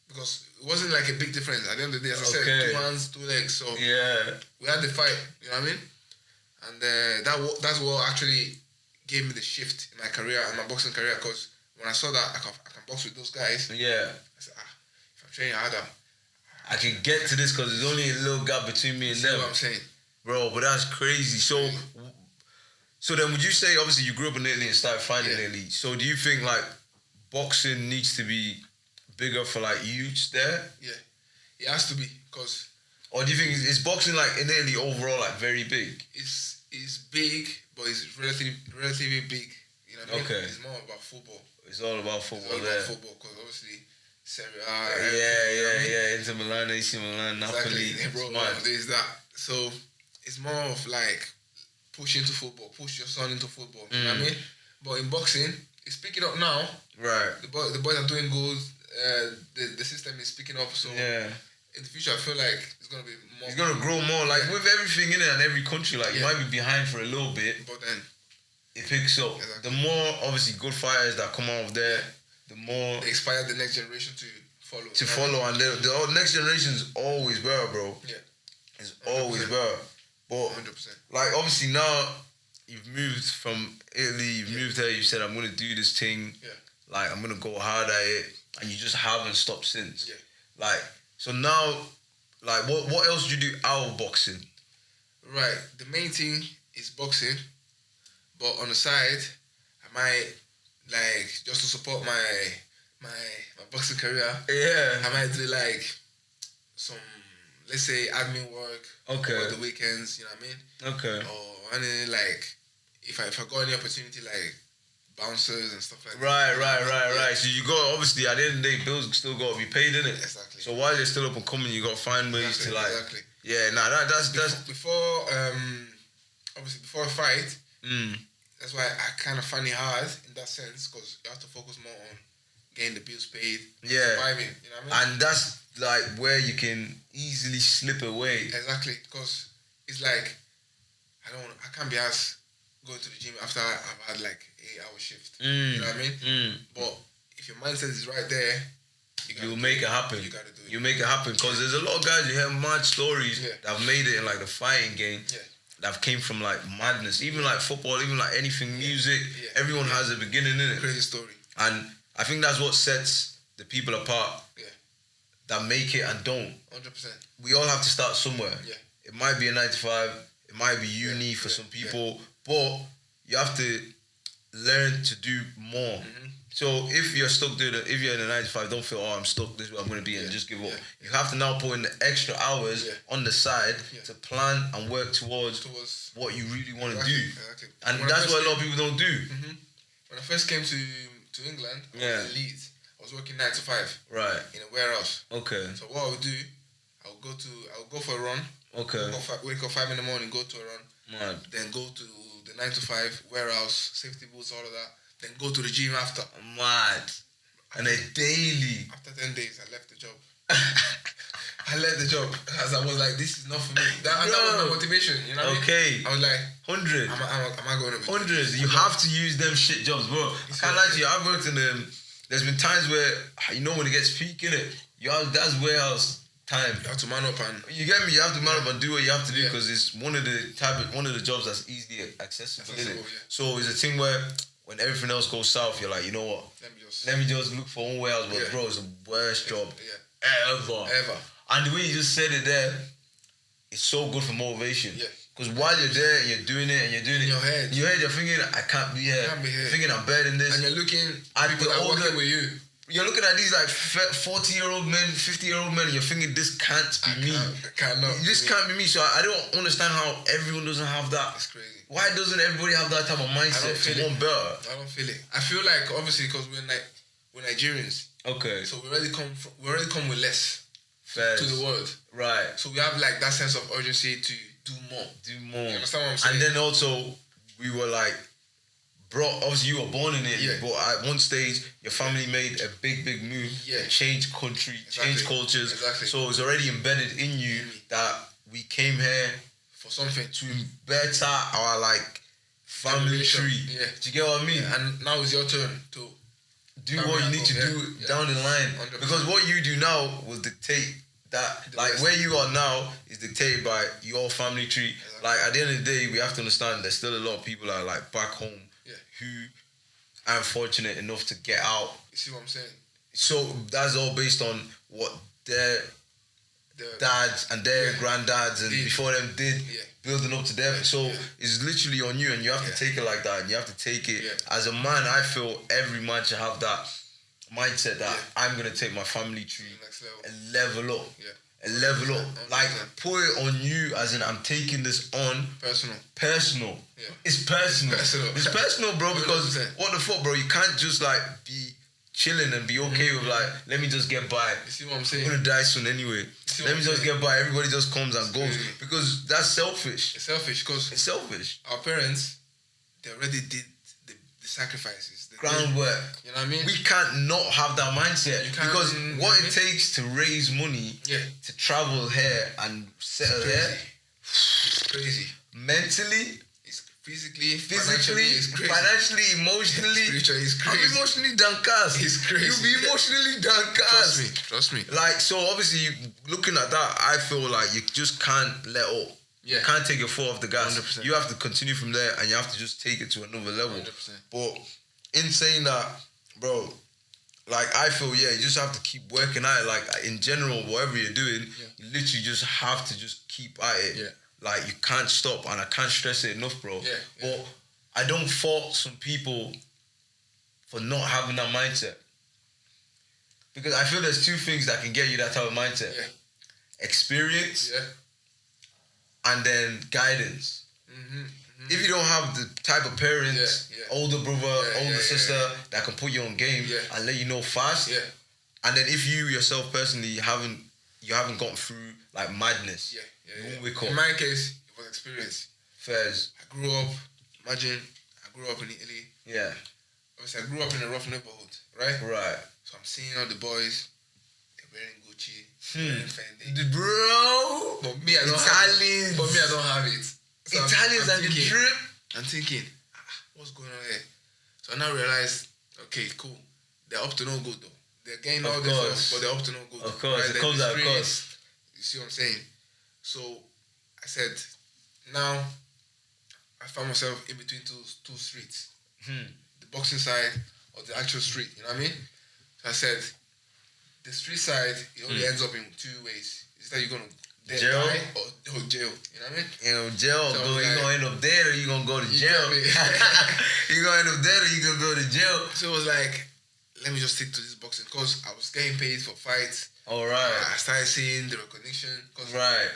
Because it wasn't like a big difference. At the end of the day, as I said, 2 hands, 2 legs. So we had the fight, you know what I mean? And that's what actually gave me the shift in my career and my boxing career. Because when I saw that I can box with those guys, I said, if I'm training harder, I can get to this because there's only a little gap between me and them. That's what I'm saying. Bro, but that's crazy. So then would you say, obviously you grew up in Italy and started fighting in Italy. So do you think like boxing needs to be bigger for like youths there? Yeah, it has to be because. Or do you think is boxing like in Italy overall like very big? It's big, but it's relatively big. You know what I mean? Okay. It's more about football. It's all about football. It's all about football because obviously Serie A. Yeah. Inter Milan, AC Milan, Napoli. Exactly, bro. There's that. So it's more of like push into football, push your son into football. You know what I mean? But in boxing, it's picking up now. Right. The boys are doing good. The system is picking up. So in the future, I feel like it's gonna be more. It's gonna grow more. Like with everything in it and every country, like you might be behind for a little bit, but then it picks up. Exactly. The more obviously good fighters that come out of there, the more they inspire the next generation to follow. And the next generation is always better, bro. Yeah, it's 100%. Always better. But 100%. Like obviously now you've moved from Italy, you've moved here. You said I'm gonna do this thing. Yeah. Like I'm gonna go hard at it, and you just haven't stopped since. Yeah. Like so now, like what else do you do out of boxing? Right. The main thing is boxing, but on the side, I might like just to support my boxing career. Yeah. I might do like some, let's say, admin work. Okay. For the weekends, you know what I mean? Okay. Or any like, if I got any opportunity like bouncers and stuff like that. Right. So you got obviously at the end of the day, bills still got to be paid, innit? Exactly. So while you're still up and coming, you got to find ways to like. Exactly. Yeah. That's before obviously before a fight. That's why I kind of find it hard in that sense because you have to focus more on getting the bills paid. Surviving. You know what I mean? And that's like where you can easily slip away. Exactly, because it's like I can't be as going to the gym after I've had like 8-hour shift. You know what I mean? But if your mindset is right there, you make it happen. You gotta do it. You make it happen because there's a lot of guys you hear mad stories that have made it in like the fighting game. That came from like madness, even like football, even like anything, music. Everyone has a beginning in it. Crazy story. And I think that's what sets the people apart. That make it and don't. 100%. We all have to start somewhere. It might be a 9 to 5. It might be uni for some people, but you have to learn to do more. So if you're stuck doing it, if you're in a 9 to 5, don't feel, oh, I'm stuck, this is what I'm going to be, and just give up. You have to now put in the extra hours on the side to plan and work towards what you really want to do. And that's what a lot of people don't do. When I first came to England, I was in Leeds. I was working 9 to 5. Right. In a warehouse. Okay. So what I would do, I would go for a run. Okay. Wake up 5 in the morning, go to a run. Mad. Then go to the 9 to 5 warehouse, safety boots, all of that. Then go to the gym after. Mad. And then daily. After 10 days, I left the job. I left the job as I was like, this is not for me. That was my motivation, you know what I mean? I was like, 100. Am I going to be? Hundreds. You have to use them shit jobs, bro. I can't lie to you. I've worked in them. There's been times where, you know, when it gets peak, innit? That's warehouse time. You have to man up and... You get me? You have to man up and do what you have to do because it's one of the jobs that's easily accessible, innit? So it's a thing where when everything else goes south, you're like, you know what? Let me just look for one warehouse. But bro, it's the worst job ever. And the way you just said it there, it's so good for motivation. Because while you're there and you're doing it in your head, you're thinking, I can't be here. You're thinking I'm better than this. And you're looking at people that are working with you. You're looking at these like 40-year-old men, 50-year-old men, and you're thinking, this can't be me. This can't be me. So I don't understand how everyone doesn't have that. It's crazy. Why doesn't everybody have that type of mindset to want better? I don't feel it. I feel like, obviously, because we're Nigerians. Okay. So we already come with less to the world. Right. So we have like that sense of urgency to do more. You understand what I'm saying? And then also, we were like, obviously you were born in it, but at one stage, your family made a big move, changed country, changed cultures. Exactly. So it's already embedded in you that we came here for something to better our like family tree. Yeah. Do you get what I mean? And now it's your turn to do what you need to do down the line. 100%. Because what you do now will dictate that, like where you are now is dictated by your family tree. Exactly. Like at the end of the day, we have to understand there's still a lot of people that are like back home who are fortunate enough to get out. You see what I'm saying? So that's all based on what their dads and their granddads and before them did, building up to them. So it's literally on you, and you have to take it like that, and you have to take it. As a man, I feel every man should have that mindset that I'm going to take my family tree and level up. And level up. Like, put it on you as in I'm taking this on. Personal. Yeah. It's personal. It's personal, bro, because 100%. What the fuck, bro? You can't just like be chilling and be okay with like, let me just get by. You see what I'm saying? I'm gonna die soon anyway. Let me just get by. Everybody just comes and goes. Because that's selfish. It's selfish because it's selfish. Our parents, they already did the sacrifices. Groundwork. You know what I mean? We can't not have that mindset. Because what it takes to raise money, to travel here and settle here, it's crazy. Mentally, physically, financially, emotionally, it's crazy. I'm emotionally downcast. It's crazy. You'll be emotionally downcast. Trust me. Like, so obviously, looking at that, I feel like you just can't let up. You can't take your foot off the gas. 100%. You have to continue from there, and you have to just take it to another level. 100%. But in saying that, bro, like, I feel, you just have to keep working at it. Like, in general, whatever you're doing, you literally just have to just keep at it. Yeah. Like, you can't stop, and I can't stress it enough, bro. Yeah. But I don't fault some people for not having that mindset. Because I feel there's two things that can get you that type of mindset. Yeah. Experience and then guidance. Mm-hmm. If you don't have the type of parents, older brother, older sister that can put you on game and let you know fast, and then if you yourself personally haven't gone through like madness, in my case, it was experience. Fairs. I grew up in Italy. Yeah. Obviously, I grew up in a rough neighborhood, right? Right. So I'm seeing all the boys, they're wearing Gucci, wearing Fendi. Bro! But me, I don't have it. So Italians and the drip. I'm thinking, what's going on here? So I now realize, okay, cool. They're up to no good though. They're getting all this stuff, but they're up to no good. Of course, right? It comes at cost. You see what I'm saying? So I said, now I found myself in between two streets. The boxing side or the actual street, you know what I mean? So I said, the street side, it only ends up in two ways. It's that you're going to jail die or jail, you know what I mean? You know, jail, so you're going to end up dead or you're going to go to jail. You're going to end up dead or you're going to go to jail. So it was like, let me just stick to this boxing because I was getting paid for fights. All right. I started seeing the recognition. Right.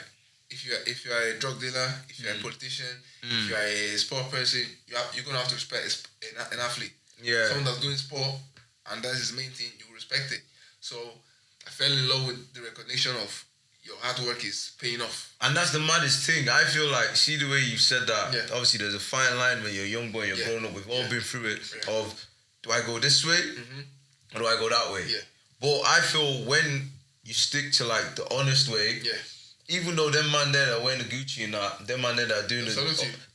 If you are a drug dealer, if you're a politician, if you are a sport person, you're gonna have to respect an athlete. Yeah. Someone that's doing sport and that's his main thing, you respect it. So I fell in love with the recognition of your hard work is paying off. And that's the maddest thing. I feel like, see the way you said that. Yeah. Obviously, there's a fine line when you're a young boy, you're growing up. We've all been through it. Of do I go this way or do I go that way? Yeah. But I feel when you stick to like the honest way, even though them man there that wearing the Gucci and that, them man there that are doing it,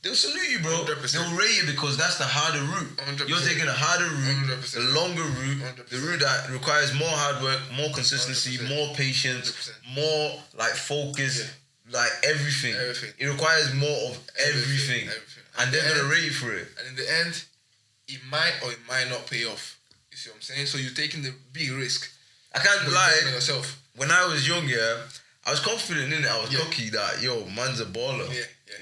they'll salute you, bro. 100%. They'll rate you because that's the harder route. 100%. You're taking a harder route, 100%. The longer route, 100%. The route that requires more hard work, more consistency, 100%. More patience, 100%. More like focus, like everything. It requires more of everything. And they're going to rate you for it. And in the end, it might or it might not pay off. You see what I'm saying? So you're taking the big risk. I can't lie. When I was young, I was confident in it. I was cocky that, yo, man's a baller.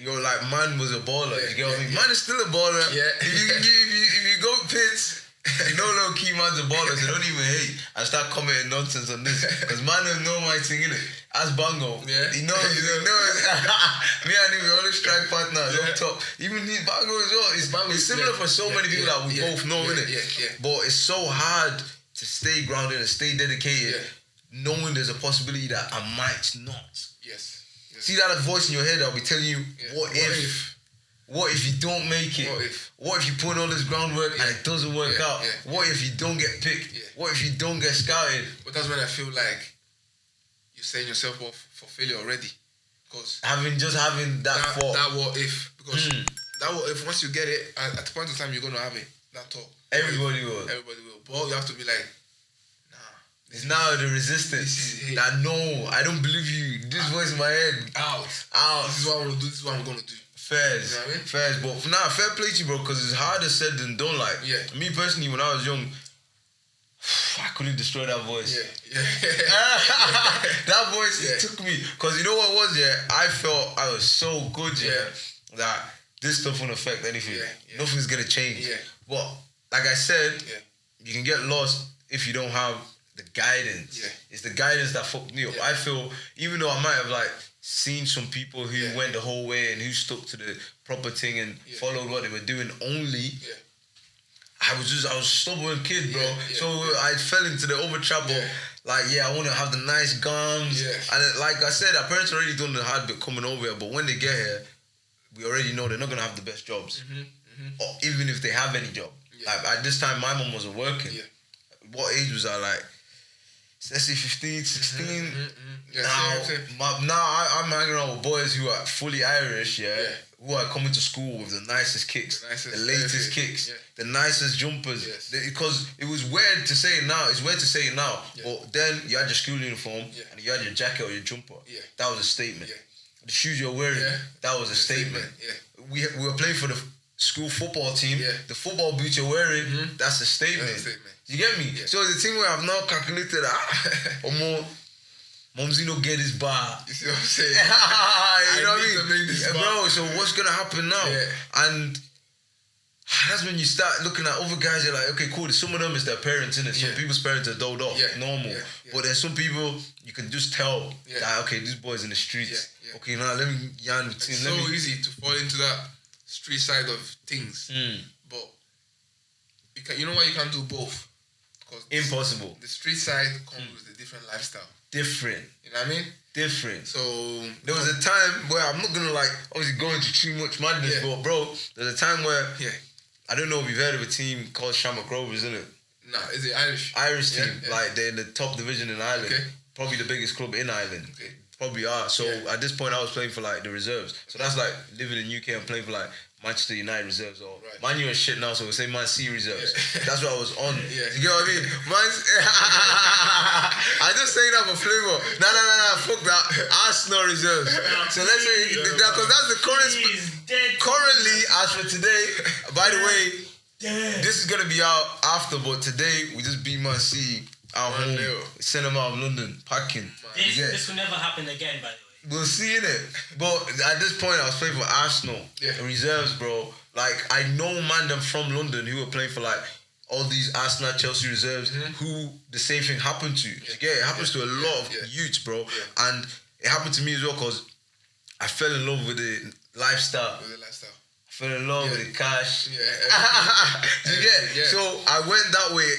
Yo, like, man was a baller. You get what I mean? Man is still a baller. If you go pits, you know, low key, man's a baller, so don't even hate and start commenting nonsense on this. Because man don't know my thing, innit? As Bango. He knows. Me and him, we always strike partners up top. Even his Bango as well. It's similar for so many people that we both know, innit? But it's so hard to stay grounded and stay dedicated. Knowing there's a possibility that I might not. Yes. See that voice in your head that'll be telling you, what if? What if you don't make it? What if you put in all this groundwork and it doesn't work out? What if you don't get picked? What if you don't get scouted? But that's when I feel like you're setting yourself up for failure already. Because having that thought. That what if. Because that what if, once you get it, at the point in time you're going to have it. That thought. Everybody will. But you have to be like, it's now the resistance that no, I don't believe you. This voice in my head. Out. This is what I'm gonna do. This is what I'm gonna do. Fairs. You know what I mean? Fairs. But for now, fair play to you, bro, because it's harder said than done. Like, me personally, when I was young, I couldn't destroy that voice. That voice took me. Because you know what it was, I felt I was so good, that this stuff won't affect anything. Nothing's gonna change. But like I said, you can get lost if you don't have the guidance. It's the guidance that fucked me up. I feel, even though I might have like seen some people who went the whole way and who stuck to the proper thing and followed what they were doing only, I was a stubborn kid, bro. So I fell into the over trap of like, I want to have the nice gums. And like I said, our parents already done the hard bit coming over here, but when they get here, we already know they're not going to have the best jobs. Or even if they have any job. Like at this time, my mom wasn't working. What age was I like? Let's say 15, 16. Now I'm hanging around with boys who are fully Irish, who are coming to school with the nicest kicks, the latest kicks, the nicest jumpers. Because it was weird to say it now. It's weird to say it now. But then you had your school uniform and you had your jacket or your jumper. That was a statement. The shoes you're wearing, that was a statement. We were playing for the school football team. The football boots you're wearing, that's a statement. You get me? So the thing where I've now calculated or more, Mumsy no get his bar. You see what I'm saying? You know what I mean? Bro, so what's gonna happen now? And that's when you start looking at other guys, you're like, okay, cool, some of them is their parents, innit? Some people's parents are dolled off, normal. But there's some people you can just tell that, okay, this boy's in the streets. Okay, now let me yarn with him. It's so easy to fall into that street side of things. But you know why you can't do both? Impossible. The street side comes with a different lifestyle. Different. You know what I mean? Different. So there was a time where I'm not gonna like obviously go into too much madness, but bro, there's a time where I don't know if you've heard of a team called Shamrock Rovers, isn't it? Nah, is it Irish? Irish team. Like they're in the top division in Ireland. Probably the biggest club in Ireland. Probably are. So at this point I was playing for like the reserves. So that's like living in UK and playing for like Manchester United reserves or Right. Man U and shit now, so we'll say Man C reserves. That's what I was on. Yeah. You get what I mean? I just say that for flavor. No, fuck that. Arsenal reserves. So let's say because that's the current. Currently, as for today, by the way, this is gonna be out after, but today we just beat Man C at home, send them out of London, packing. This will never happen again, by the way. We'll see in it. But at this point, I was playing for Arsenal. Reserves, bro. Like, I know man them from London who were playing for, like, all these Arsenal, Chelsea reserves who the same thing happened to. It happens to a lot of youths, bro. And it happened to me as well because I fell in love with the lifestyle. I fell in love with the cash. So I went that way.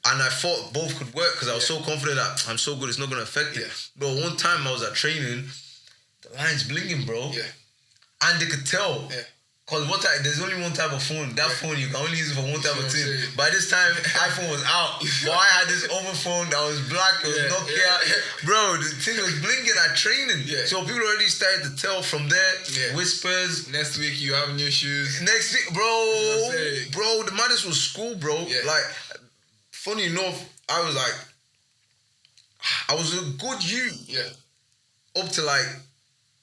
And I thought both could work because I was so confident that I'm so good, it's not going to affect it. But one time I was at training, the line's blinking, bro. And they could tell. Because there's only one type of phone. That phone, you can only use it for one type of thing. By this time, iPhone was out. But I had this other phone that was black, it was Nokia. Bro, the thing was blinking at training. So people already started to tell from there. Whispers. Next week, you have new shoes. Next week, bro, the maddest was school, bro. Like, funny enough, I was a good youth. Up to like,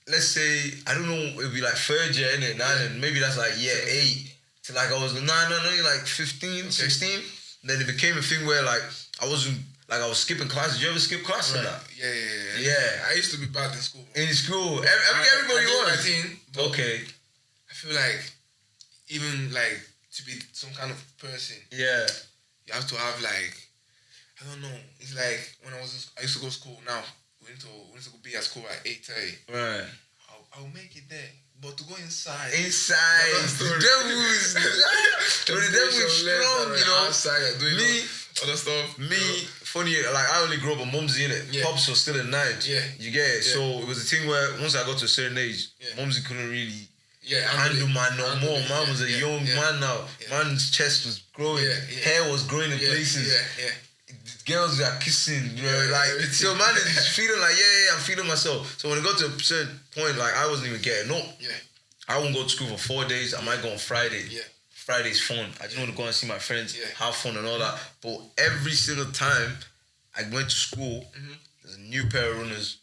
let's say, I don't know, it'd be like third year, innit? 9, and maybe that's like year 8. To like, I was like 15, 16. Then it became a thing where like, I was skipping classes. Did you ever skip classes or that? Yeah. I used to be bad in school. In school? Everybody was? Okay. I feel like, even like, to be some kind of person. You have to have like, I don't know. It's like when I used to go to school. Now we need to be at school at 8:30. Right. I'll make it there, but to go inside. The devil is strong, you know. Outside, doing other stuff. Funny. Like I only grew up a Mumsy in it. Pops was still in Nige. You get it. So it was a thing where once I got to a certain age, Mumsy couldn't really. Handle man no more. Man was a young man now. Man's chest was growing, hair was growing in places. Girls were kissing, you know, like so. Man is feeling like I'm feeling myself. So when it got to a certain point, like I wasn't even getting up. I won't go to school for 4 days. I might go on Friday. Friday's fun. I just want to go and see my friends, have fun and all that. But every single time I went to school, there's a new pair of runners,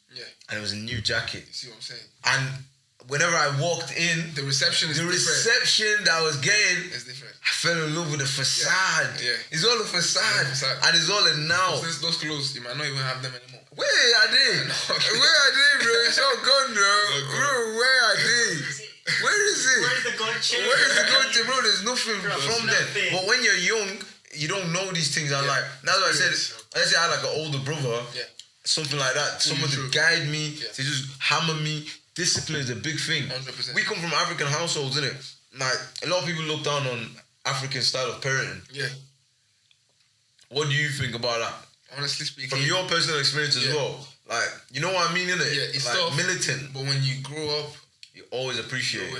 and it was a new jacket. You see what I'm saying? And whenever I walked in, the reception that I was getting is different. I fell in love with the facade. It's all a facade. And it's all in now. Those clothes, you might not even have them anymore. Where are they? Where are they, bro? It's all gone, bro. Bro, where are they? Where is it? Where's the gold chain? Where is the gold chain, bro? There's nothing from them. But when you're young, you don't know these things. I'm like, that's why I said, let's say I had like an older brother, something like that. Someone to guide me, to just hammer me. Discipline is a big thing. 100%. We come from African households, innit? Like, a lot of people look down on African style of parenting. What do you think about that? Honestly speaking, from your personal experience as well, like, you know what I mean, innit? It's like tough, militant. But when you grow up, you always appreciate it.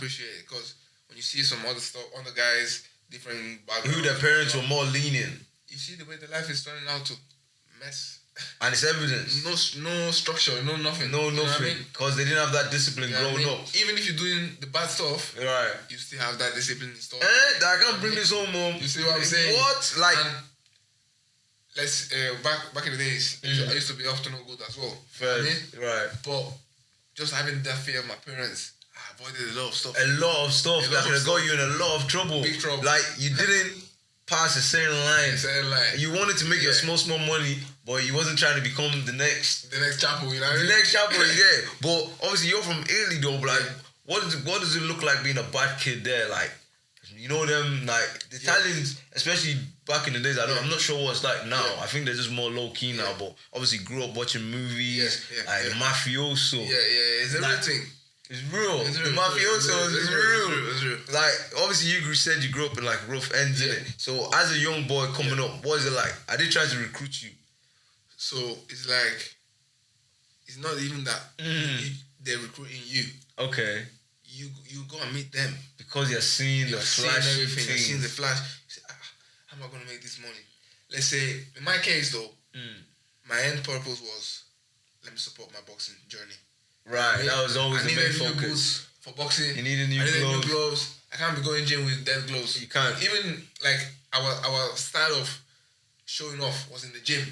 Because when you see some other stuff, other guys, different backgrounds, who their parents were more lenient. You see the way the life is turning out to mess. And it's evidence. No structure, no nothing. No nothing. Because they didn't have that discipline growing up. Even if you're doing the bad stuff, right, you still have that discipline in store. I can't bring this home, mom. You see what I'm saying? What? Like, and let's back in the days, I used to be off to no good as well. Right. But just having that fear of my parents, I avoided a lot of stuff. A lot of stuff that could have got you in a lot of trouble. Big trouble. Like, you didn't pass a certain line. You wanted to make your small money, but you wasn't trying to become the next chapel, you know? The next chapel, But obviously you're from Italy though, but like, what does it look like being a bad kid there? Like, you know them, like, the Italians, especially back in the days, I'm not sure what it's like now. I think they're just more low-key now, but obviously grew up watching movies, like the mafioso. It's everything. It's real. The mafioso is real. It's real. Like, obviously you said you grew up in like rough ends, innit? So as a young boy coming up, what is it like? Are they trying to recruit you? So it's like, it's not even that. They're recruiting you. Okay. You go and meet them. Because you're seeing the flash. Everything. You're seeing the flash. You say, how am I going to make this money? Let's say, in my case though, my end purpose was, let me support my boxing journey. Right, that was always the main focus. For boxing. You needed new gloves. I can't be going gym with dead gloves. You can't. Even like our style of showing off was in the gym.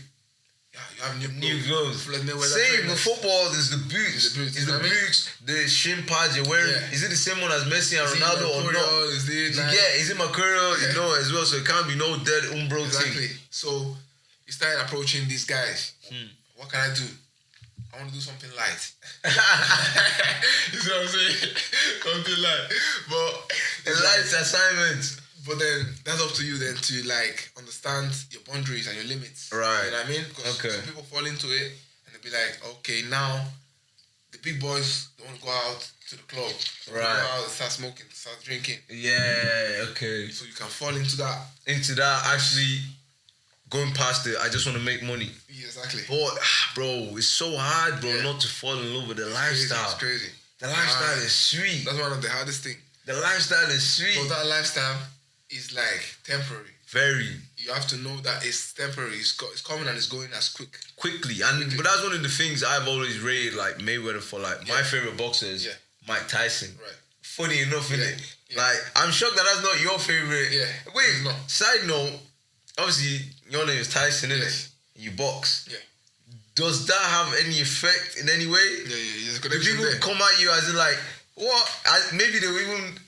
Yeah, you have new gloves. Same with football. There's the boots. It's the boots. The shin pads you're wearing. Yeah. Is it the same one as Messi and Ronaldo or not? Is it Mercurial? You know as well. So it can't be no dead umbro thing. So you started approaching these guys. What can I do? I want to do something light. You see what I'm saying? Something light. But a light assignment. But then that's up to you then to like understand your boundaries and your limits. Right. You know what I mean? Because some people fall into it and they'll be like, okay, now the big boys don't want to go out to the club. They want to go out and start smoking, start drinking. Yeah, okay. So you can fall into that. Actually going past it, I just want to make money. Yeah, exactly. But, bro, it's so hard, bro, not to fall in love with the lifestyle. It's crazy. The lifestyle is sweet. That's one of the hardest things. The lifestyle is sweet. But that lifestyle is like temporary. Very. You have to know that it's temporary. It's coming and it's going as quickly. But that's one of the things I've always rated like Mayweather for. Like my favorite boxer is Mike Tyson. Right. Funny enough, innit? Yeah. Like I'm shocked that that's not your favorite. Yeah. Wait, side note. Obviously, your name is Tyson, innit? Yeah. You box. Yeah. Does that have any effect in any way? Yeah. Do people come at you as in like, what? Maybe they will even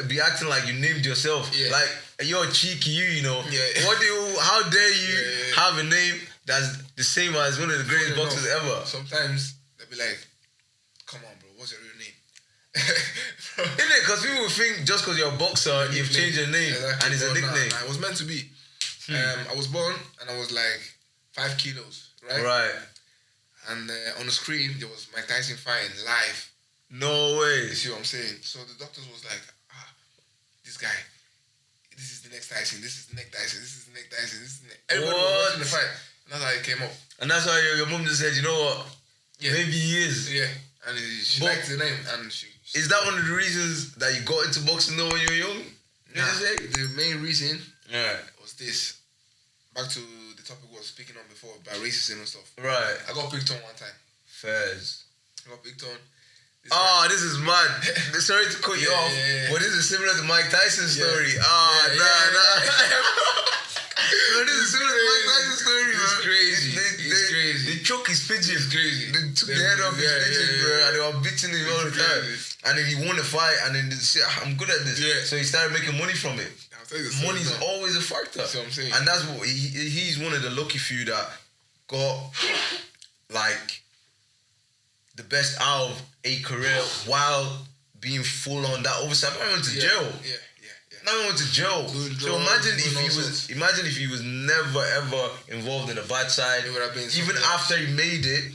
be acting like you named yourself. Yeah. Like, you're cheeky, you know. Yeah. How dare you have a name that's the same as one of the greatest boxers ever? Sometimes they'll be like, come on, bro, what's your real name? Isn't it? Because people will think just because you're a boxer, you've changed your name and it's a nickname. Nah, it was meant to be. I was born and I was like 5 kilos, right? Right. And on the screen, there was Mike Tyson fighting live. No way. You see what I'm saying? So the doctors was like, this guy, this is the next Tyson, this is the next Tyson, this is the next Tyson, this is the next... Everybody was watching the fight. And that's how it came up. And that's why your mom just said, you know what? Yeah. Maybe he is. Yeah. And she liked the name. And she is that one of the reasons that you got into boxing though when you were young? Nah, the main reason was this. Back to the topic we were speaking on before about racism and stuff. Right. I got picked on one time. Fairs. I got picked on. This is mad. Sorry to cut you off, but this is similar to Mike Tyson's story. No, this is similar to Mike Tyson's story, bro. It's crazy. It's crazy. They choke his pigeon. It's crazy. They took the head off his pigeon, bro, and they were beating him all the time. And then he won the fight, and then they said, I'm good at this. Yeah. So he started making money from it. Money's always a factor. That's what I'm saying. And that's what he's one of the lucky few that got like the best out of a career while being full on that oversight. I went to jail. Yeah. Now he went to jail. So imagine if he was never ever involved in a bad side. It would have been even after he made it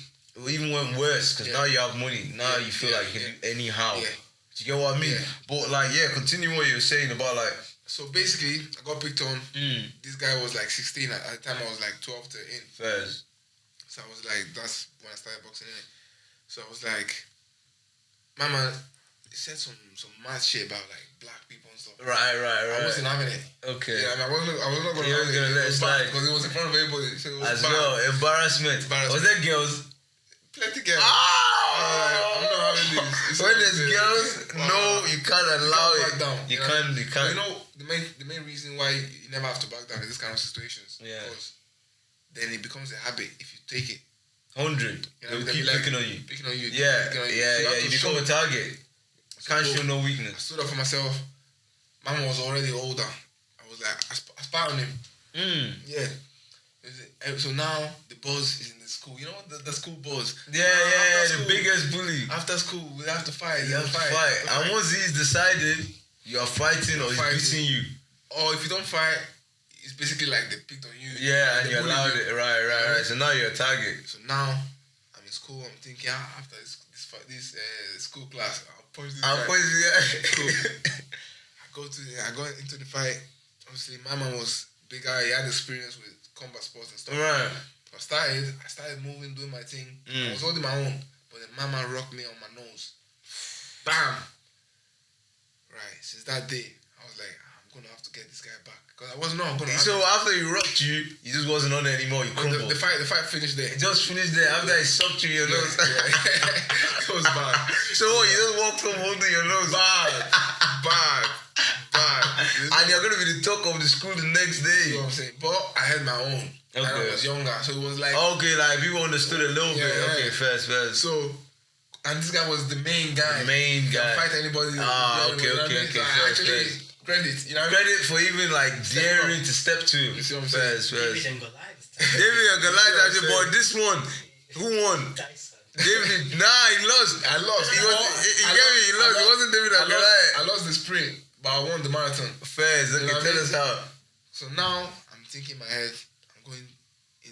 even went worse because now you have money. Now you feel like you can do anyhow. Yeah. Do you get what I mean? Yeah. But like, continue what you were saying about like. So basically, I got picked on. This guy was like 16 at the time. I was like 12 to 8. Fairs. So I was like, that's when I started boxing. So I was like, my man said some mad shit about like black people and stuff. Right. I wasn't having it. Okay. Yeah, I was not going to have it. Let it slide because it was in front of everybody. So it was as well, embarrassment. Was there girls? Plenty girls. I'm not having this. When there's girls, no, you can't allow it. You can't. You know, the main reason why you never have to back down in this kind of situations. Yeah. Because then it becomes a habit if you take it. 100. They'll keep picking on you. Yeah. You become a target. Can't show no weakness. I stood up for myself. Mama was already older. I was like, I spat on him. Yeah. So now the buzz is in the school. You know the school buzz. Yeah, the biggest bully. After school, we have to fight. You have to fight. And once he's decided you are fighting or he's beating you. Or if you don't fight, it's basically like they picked on you. Yeah, and you allowed it. Right. So now you're a target. So now I'm in school. I'm thinking after this school class, I'll punch this guy. Cool. I go into the fight. Obviously, my man was big guy. He had experience with combat sports and stuff. Right. So I started moving, doing my thing. I was holding my own, but then my man rocked me on my nose. Bam. Right. Since that day, I was like, I'm gonna have to get this guy back. Because I was not going to. So after he rocked you, he just wasn't on it anymore. He crumbled. The fight finished there. It just finished there. After he sucked you your nose. It was bad. So what? You just walked home holding your nose. Bad. And you're gonna be the talk of the school the next day. You know what I'm saying? But I had my own. Okay. And I was younger, so it was like like people understood a little bit. Okay, first. So, and this guy was the main guy. He can fight anybody. Okay. First. Credit, you know. Credit for even like daring to step to. You see what I'm saying? First. David and Goliath. David and Goliath, actually, but this one, who won? Tyson. David, he lost. I lost. He lost. It wasn't David and Goliath. I lost the sprint, but I won the marathon. First, okay, tell us how. So now I'm thinking in my head, I'm going in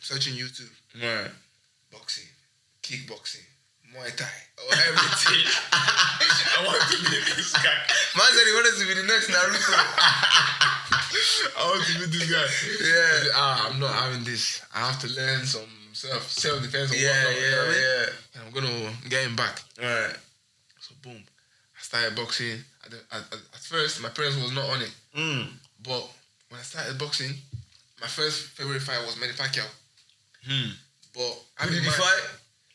searching YouTube. Right. Boxing, kickboxing, Muay Thai, or everything. I want to be this guy. Man said he wanted to be the next Naruto. I want to be this guy. Yeah. I'm not having this. I have to learn some self-defense. Yeah. And I'm gonna get him back. Right. So boom, I started boxing. At first, my parents was not on it. But when I started boxing, my first favorite fight was Manny Pacquiao. But who did he fight?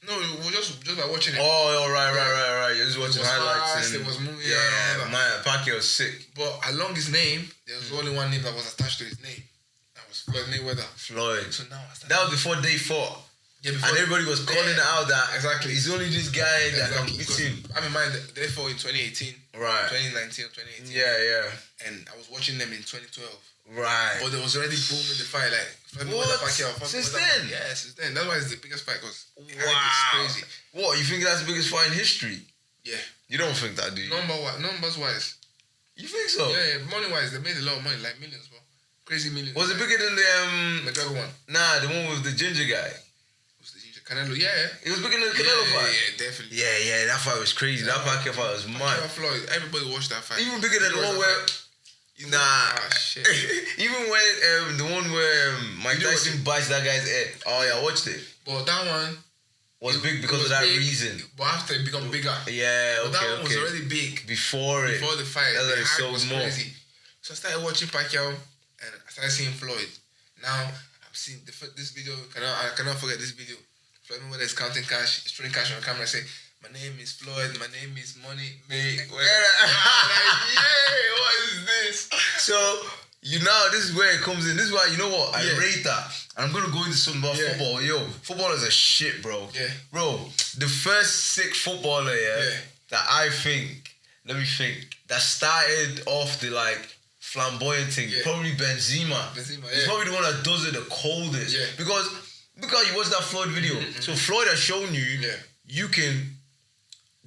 No, it was just by watching it. Oh, right. You're just watching highlights. It was moving. Man, Pacquiao was sick. But along his name, there was only one name that was attached to his name. That was Floyd Mayweather. So now I started. That was before day 4. Yeah, and everybody was calling it out that he's only this guy that can beat him. I mean, mind, they fought in 2018. Right. 2019 or 2018. Yeah. And I was watching them in 2012. Right. But there was already boom in the fight. Like, Since then? Yeah, since then. That's why it's the biggest fight because it's crazy. What? You think that's the biggest fight in history? Yeah. You don't think that, do you? Numbers wise. You think so? Yeah. Money wise, they made a lot of money, like millions, bro. Crazy millions. Was it bigger than the McGregor one? Nah, the one with the ginger guy. Canelo, yeah. It was bigger than the Canelo fight. Yeah, definitely. Yeah, that fight was crazy. That Pacquiao fight was mad. Floyd, everybody watched that fight. Even bigger than the one where... Shit. Even when the one where Mike Tyson bites that guy's head. Oh yeah, I watched it. But that one was big because of that reason. But after it became bigger. Yeah, but that one was already big. Before the fight. That's like so more. Crazy. So I started watching Pacquiao and I started seeing Floyd. Now I'm seeing this video. I cannot forget this video. Floyd Mayweather is counting cash, throwing cash on camera, say, "My name is Floyd. My name is Money." Like, what is this? So this is where it comes in. This is why I rate that. And I'm gonna go into something about football. Yo, footballers are shit, bro. Yeah, bro. The first sick footballer, that I think. Let me think. That started off the flamboyant thing. Probably Benzema. He's probably the one that does it the coldest. Yeah. Because you watched that Floyd video. So Floyd has shown you you can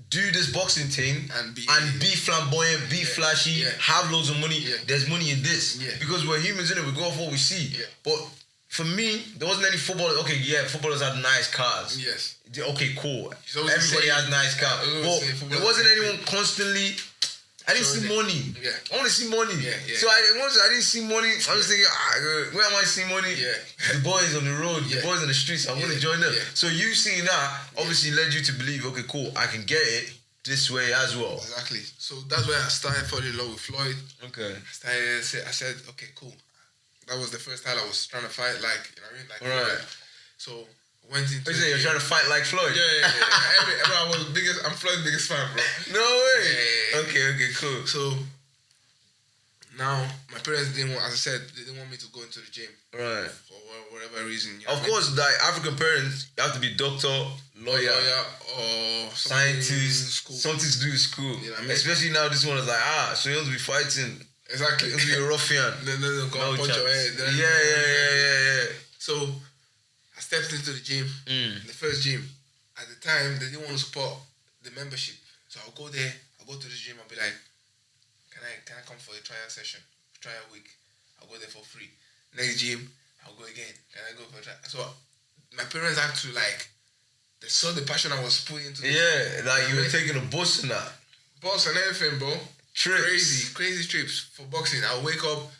do this boxing thing and be flamboyant, be flashy, have loads of money. There's money in this. Because we're humans, in it, we go off what we see. But for me, there wasn't any footballers. Okay, footballers had nice cars. Yes. Okay, cool. Everybody has nice cars. But there wasn't anyone constantly... I didn't see money. Yeah. I want to see money. So once I didn't see money, I was thinking, where am I seeing money? The boys on the road, the boys on the streets, I want to join them. So you seeing that obviously led you to believe, okay, cool, I can get it this way as well. Exactly. So that's where I started falling in love with Floyd. Okay. I said, okay, cool. That was the first time I was trying to fight, you know what I mean? Right. So went into. You're trying to fight like Floyd? Yeah. I'm Floyd's biggest fan, bro. No way. Yeah. Okay, cool. So now my parents didn't want, as I said, they didn't want me to go into the gym. Right. For whatever reason. Of course, like African parents, you have to be doctor, lawyer, or scientist, something to do with school. You know what I mean? Especially now, this one is like, so you'll be fighting. Exactly. You'll be a ruffian. Then they'll go punch your head. Yeah. So I stepped into the gym, the first gym. At the time, they didn't want to support the membership. So I'll go there, I'll go to the gym, I'll be like, can I come for a trial session, trial week? I'll go there for free. Next gym, I'll go again. Can I go for a trial? So my parents had to they saw the passion I was putting into this. Yeah, like you were taking a bus and that. Bus and everything, bro. Trips. Crazy trips for boxing. I'll wake up,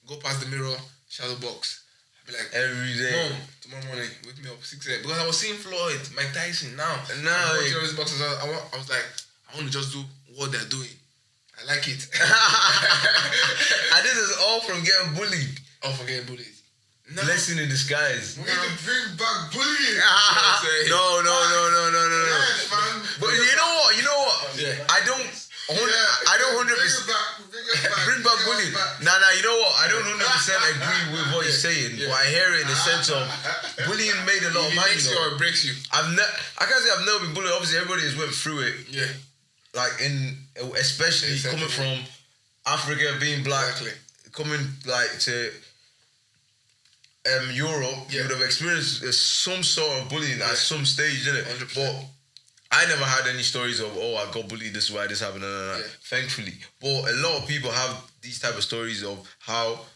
go past the mirror, shadow box. I'll be like, every day. Mom, tomorrow morning, wake me up 6 a.m. Because I was seeing Floyd, Mike Tyson now. I'm watching all these boxers. I was like, I want to just do what they're doing. I like it. And this is all from getting bullied. All from getting bullied. No. Blessing in disguise. We need to bring back bullying. No. Yes, man. But you know what? Yeah. I don't 100%. Bring back bullying. Nah. You know what? I don't 100% agree with what you're saying, but I hear it in the sense of bullying made a lot of money. It breaks you. I can't say I've never been bullied. Obviously, everybody has went through it. Yeah. Like especially coming from Africa, being black, coming like to Europe, you would have experienced some sort of bullying at some stage, innit? 100%. But I never had any stories of, I got bullied, this is why this happened, thankfully. But a lot of people have these type of stories of how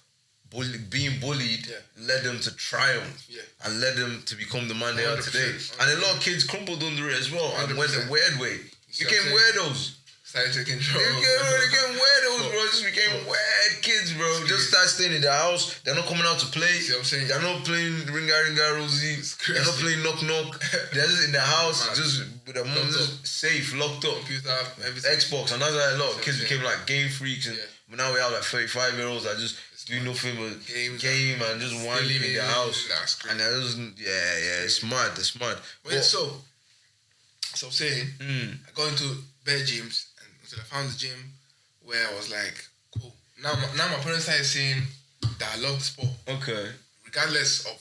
being bullied led them to triumph and led them to become the man they are today. 100%. And a lot of kids crumbled under it as well, 100%. And went a weird way. Became weirdos. Started taking drugs. They became weirdos, bro. Just became weird kids, bro. Just start staying in their house. They're not coming out to play. See what I'm saying? They're not playing Ringa Rosie. They're not playing knock knock. They're just in their house, just with their mom just safe, locked up. Computer, everything. Xbox, and that's why a lot of kids became like game freaks. And but now we have like 35-year-olds that just do nothing but game and just wind in their house. And they're just, it's mad. It's mad. Wait, so I'm saying, I got into bare gyms until I found the gym where I was like, cool. Now my parents started saying that I love the sport. Okay. Regardless of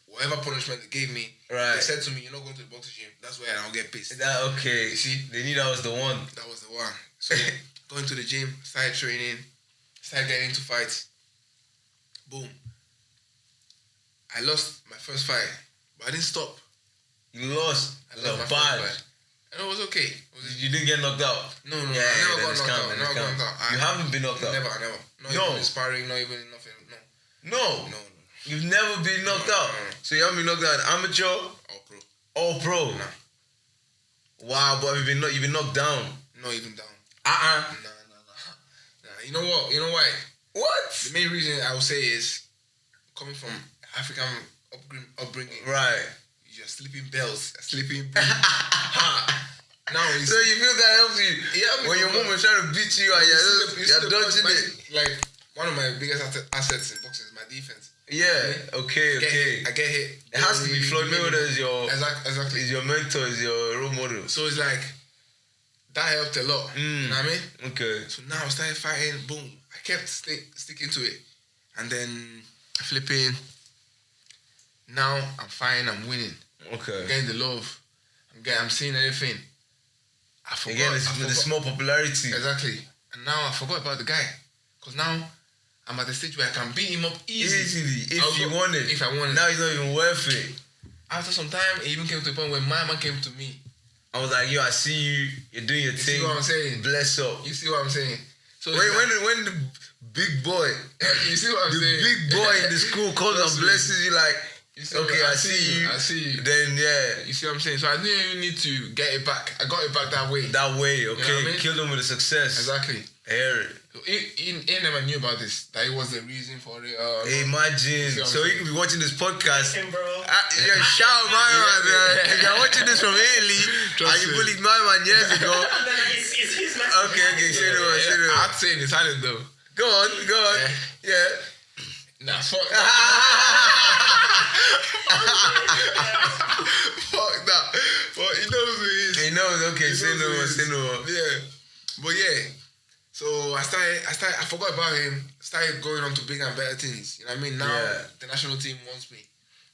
whatever punishment they gave me, they said to me, you're not going to the boxing gym. That's where I'll get pissed. Okay. You see? They knew that was the one. That was the one. So going to the gym, started training, started getting into fights. Boom. I lost my first fight, but I didn't stop. You lost? I lost my first fight. And it was okay. You didn't get knocked out? No. I never got knocked out. You haven't been knocked out? Never. Not even sparring, not even nothing. No. You've never been knocked out? No. So you haven't been knocked out amateur? All pro? No. Wow, but you've been knocked down? Not even down. Nah. You know what? You know why? What? The main reason I would say is coming from African upbringing. Right. You're sleeping bells, sleeping. Now so you feel that helps you? Yeah. When your mom is trying to beat you and you're dodging it. Like one of my biggest assets in boxing is my defense. Yeah. Okay. I get hit. It has to be Floyd Mayweather is your exactly. Is your mentor, is your role model. So it's like that helped a lot. You know what I mean? Okay. So now I started fighting. Boom. I kept sticking to it, and then flipping. Now I'm fighting. I'm winning. Okay. I'm getting the love. I'm seeing everything. I forgot. Again, the small popularity. Exactly. And now I forgot about the guy. Because now I'm at the stage where I can beat him up easily. If you want it. If I want it. Now it's not even worth it. After some time, it even came to a point where my man came to me. I was like, yo, I see you. You're doing your thing. You see what I'm saying? Bless up. You see what I'm saying? So when the big boy, you see what I'm saying? The big boy in the school comes and blesses you like, okay, I see you. I see you. Then, You see what I'm saying? So I didn't even need to get it back. I got it back that way. Okay. You know what I mean? Killed him with a success. Exactly. I hear it. So he never knew about this. That it was the reason for it. Imagine. So he could be watching this podcast. Bro. Shout out my man. If you're watching this from Italy and you bullied my man years ago. It's his man. Okay. Say the word. I'd say in Italian though. Go on. Yeah. Nah, fuck that. But he knows who he is. He knows. Okay, say no more. Yeah. But yeah. So I forgot about him, started going on to bigger and better things. You know what I mean? Now the national team wants me.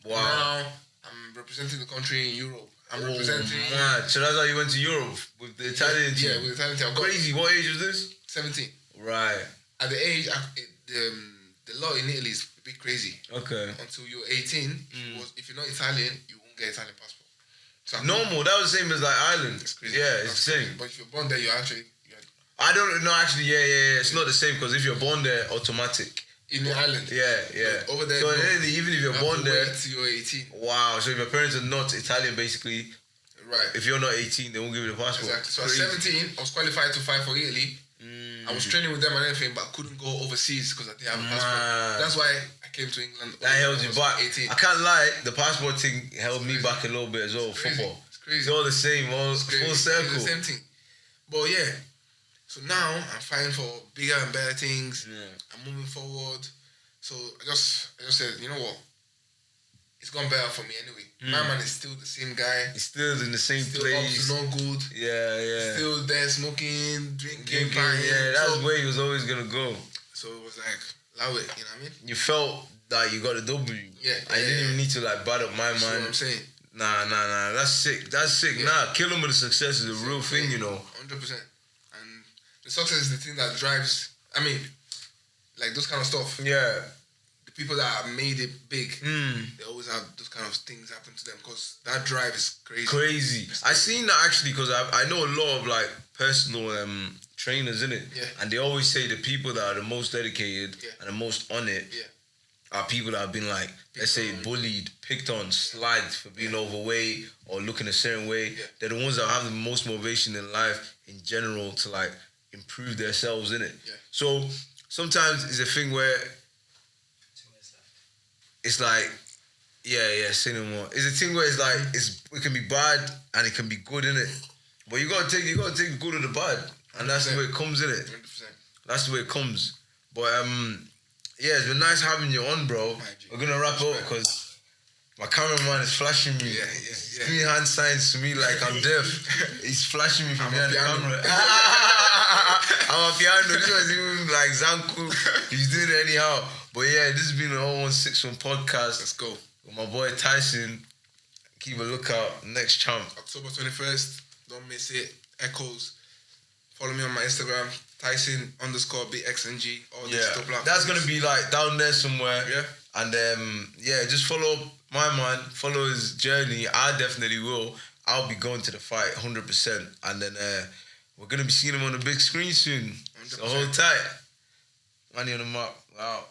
Wow. Now I'm representing the country in Europe. I'm representing. Man. So that's how you went to Europe with the Italian team? Yeah, with the Italian team. Crazy. What age was this? 17. Right. At the age, the law in Italy is a bit crazy. Okay. Until you're 18, if you're not Italian, you won't get Italian passport. So normal. That was the same as like Ireland. It's crazy. Yeah, it's the same. But if you're born there, you're actually. I don't know. Actually, yeah. It's not the same because if you're born there, automatic. In the island. Yeah. But over there. So even if you're born there, till you're 18. Wow. So if your parents are not Italian, basically. Right. If you're not 18, they won't give you the passport. Exactly. So at 17, I was qualified to fight for Italy. I was training with them and everything, but I couldn't go overseas because I didn't have a passport. That's why I came to England. That held you back. 18. I can't lie, the passport thing held me back a little bit as well. Football. It's crazy. It's all the same, full circle. It's the same thing. But yeah, So now I'm fighting for bigger and better things. Yeah. I'm moving forward. So I just said, you know what? It's gone better for me anyway. My man is still the same guy. He's still in the same still place. Up to no good. Yeah. Still there smoking, drinking, partying. Yeah, that's where he was always gonna go. So it was like, allow it, you know what I mean? You felt that you got a W. Yeah. I didn't even need to like bad up my That's man. what I'm saying. Nah. That's sick. Yeah. Nah, kill him with the success is a real thing, you know. 100%. And the success is the thing that drives. I mean, like those kind of stuff. Yeah. People that have made it big, they always have those kind of things happen to them because that drive is crazy. I seen that actually because I know a lot of like personal trainers in it, and they always say the people that are the most dedicated and the most on it are people that have been like, let's say, bullied, picked on, slagged for being overweight or looking a certain way. They're the ones that have the most motivation in life in general to like improve themselves in it. So sometimes it's a thing where it's like, say no more. It's a thing where it's like it can be bad and it can be good in it, but you gotta take the good or the bad, and that's the way it comes in it. 100%. That's the way it comes. But it's been nice having you on, bro. We're gonna wrap up because my cameraman is flashing me. He's doing hand signs to me like I'm deaf. He's flashing me from behind the camera. I'm a piano. This was even like Zanku. He's doing it anyhow. But yeah, this has been an 0161 podcast. Let's go. With my boy Tyson. Keep a lookout. Next champ. October 21st. Don't miss it. Echoes. Follow me on my Instagram. Tyson_BXNG. All digital platforms. That's going to be like down there somewhere. Yeah. And just follow my man. Follow his journey. I definitely will. I'll be going to the fight 100%. And then we're going to be seeing him on the big screen soon. 100%. So hold tight. Money on the mark. Wow.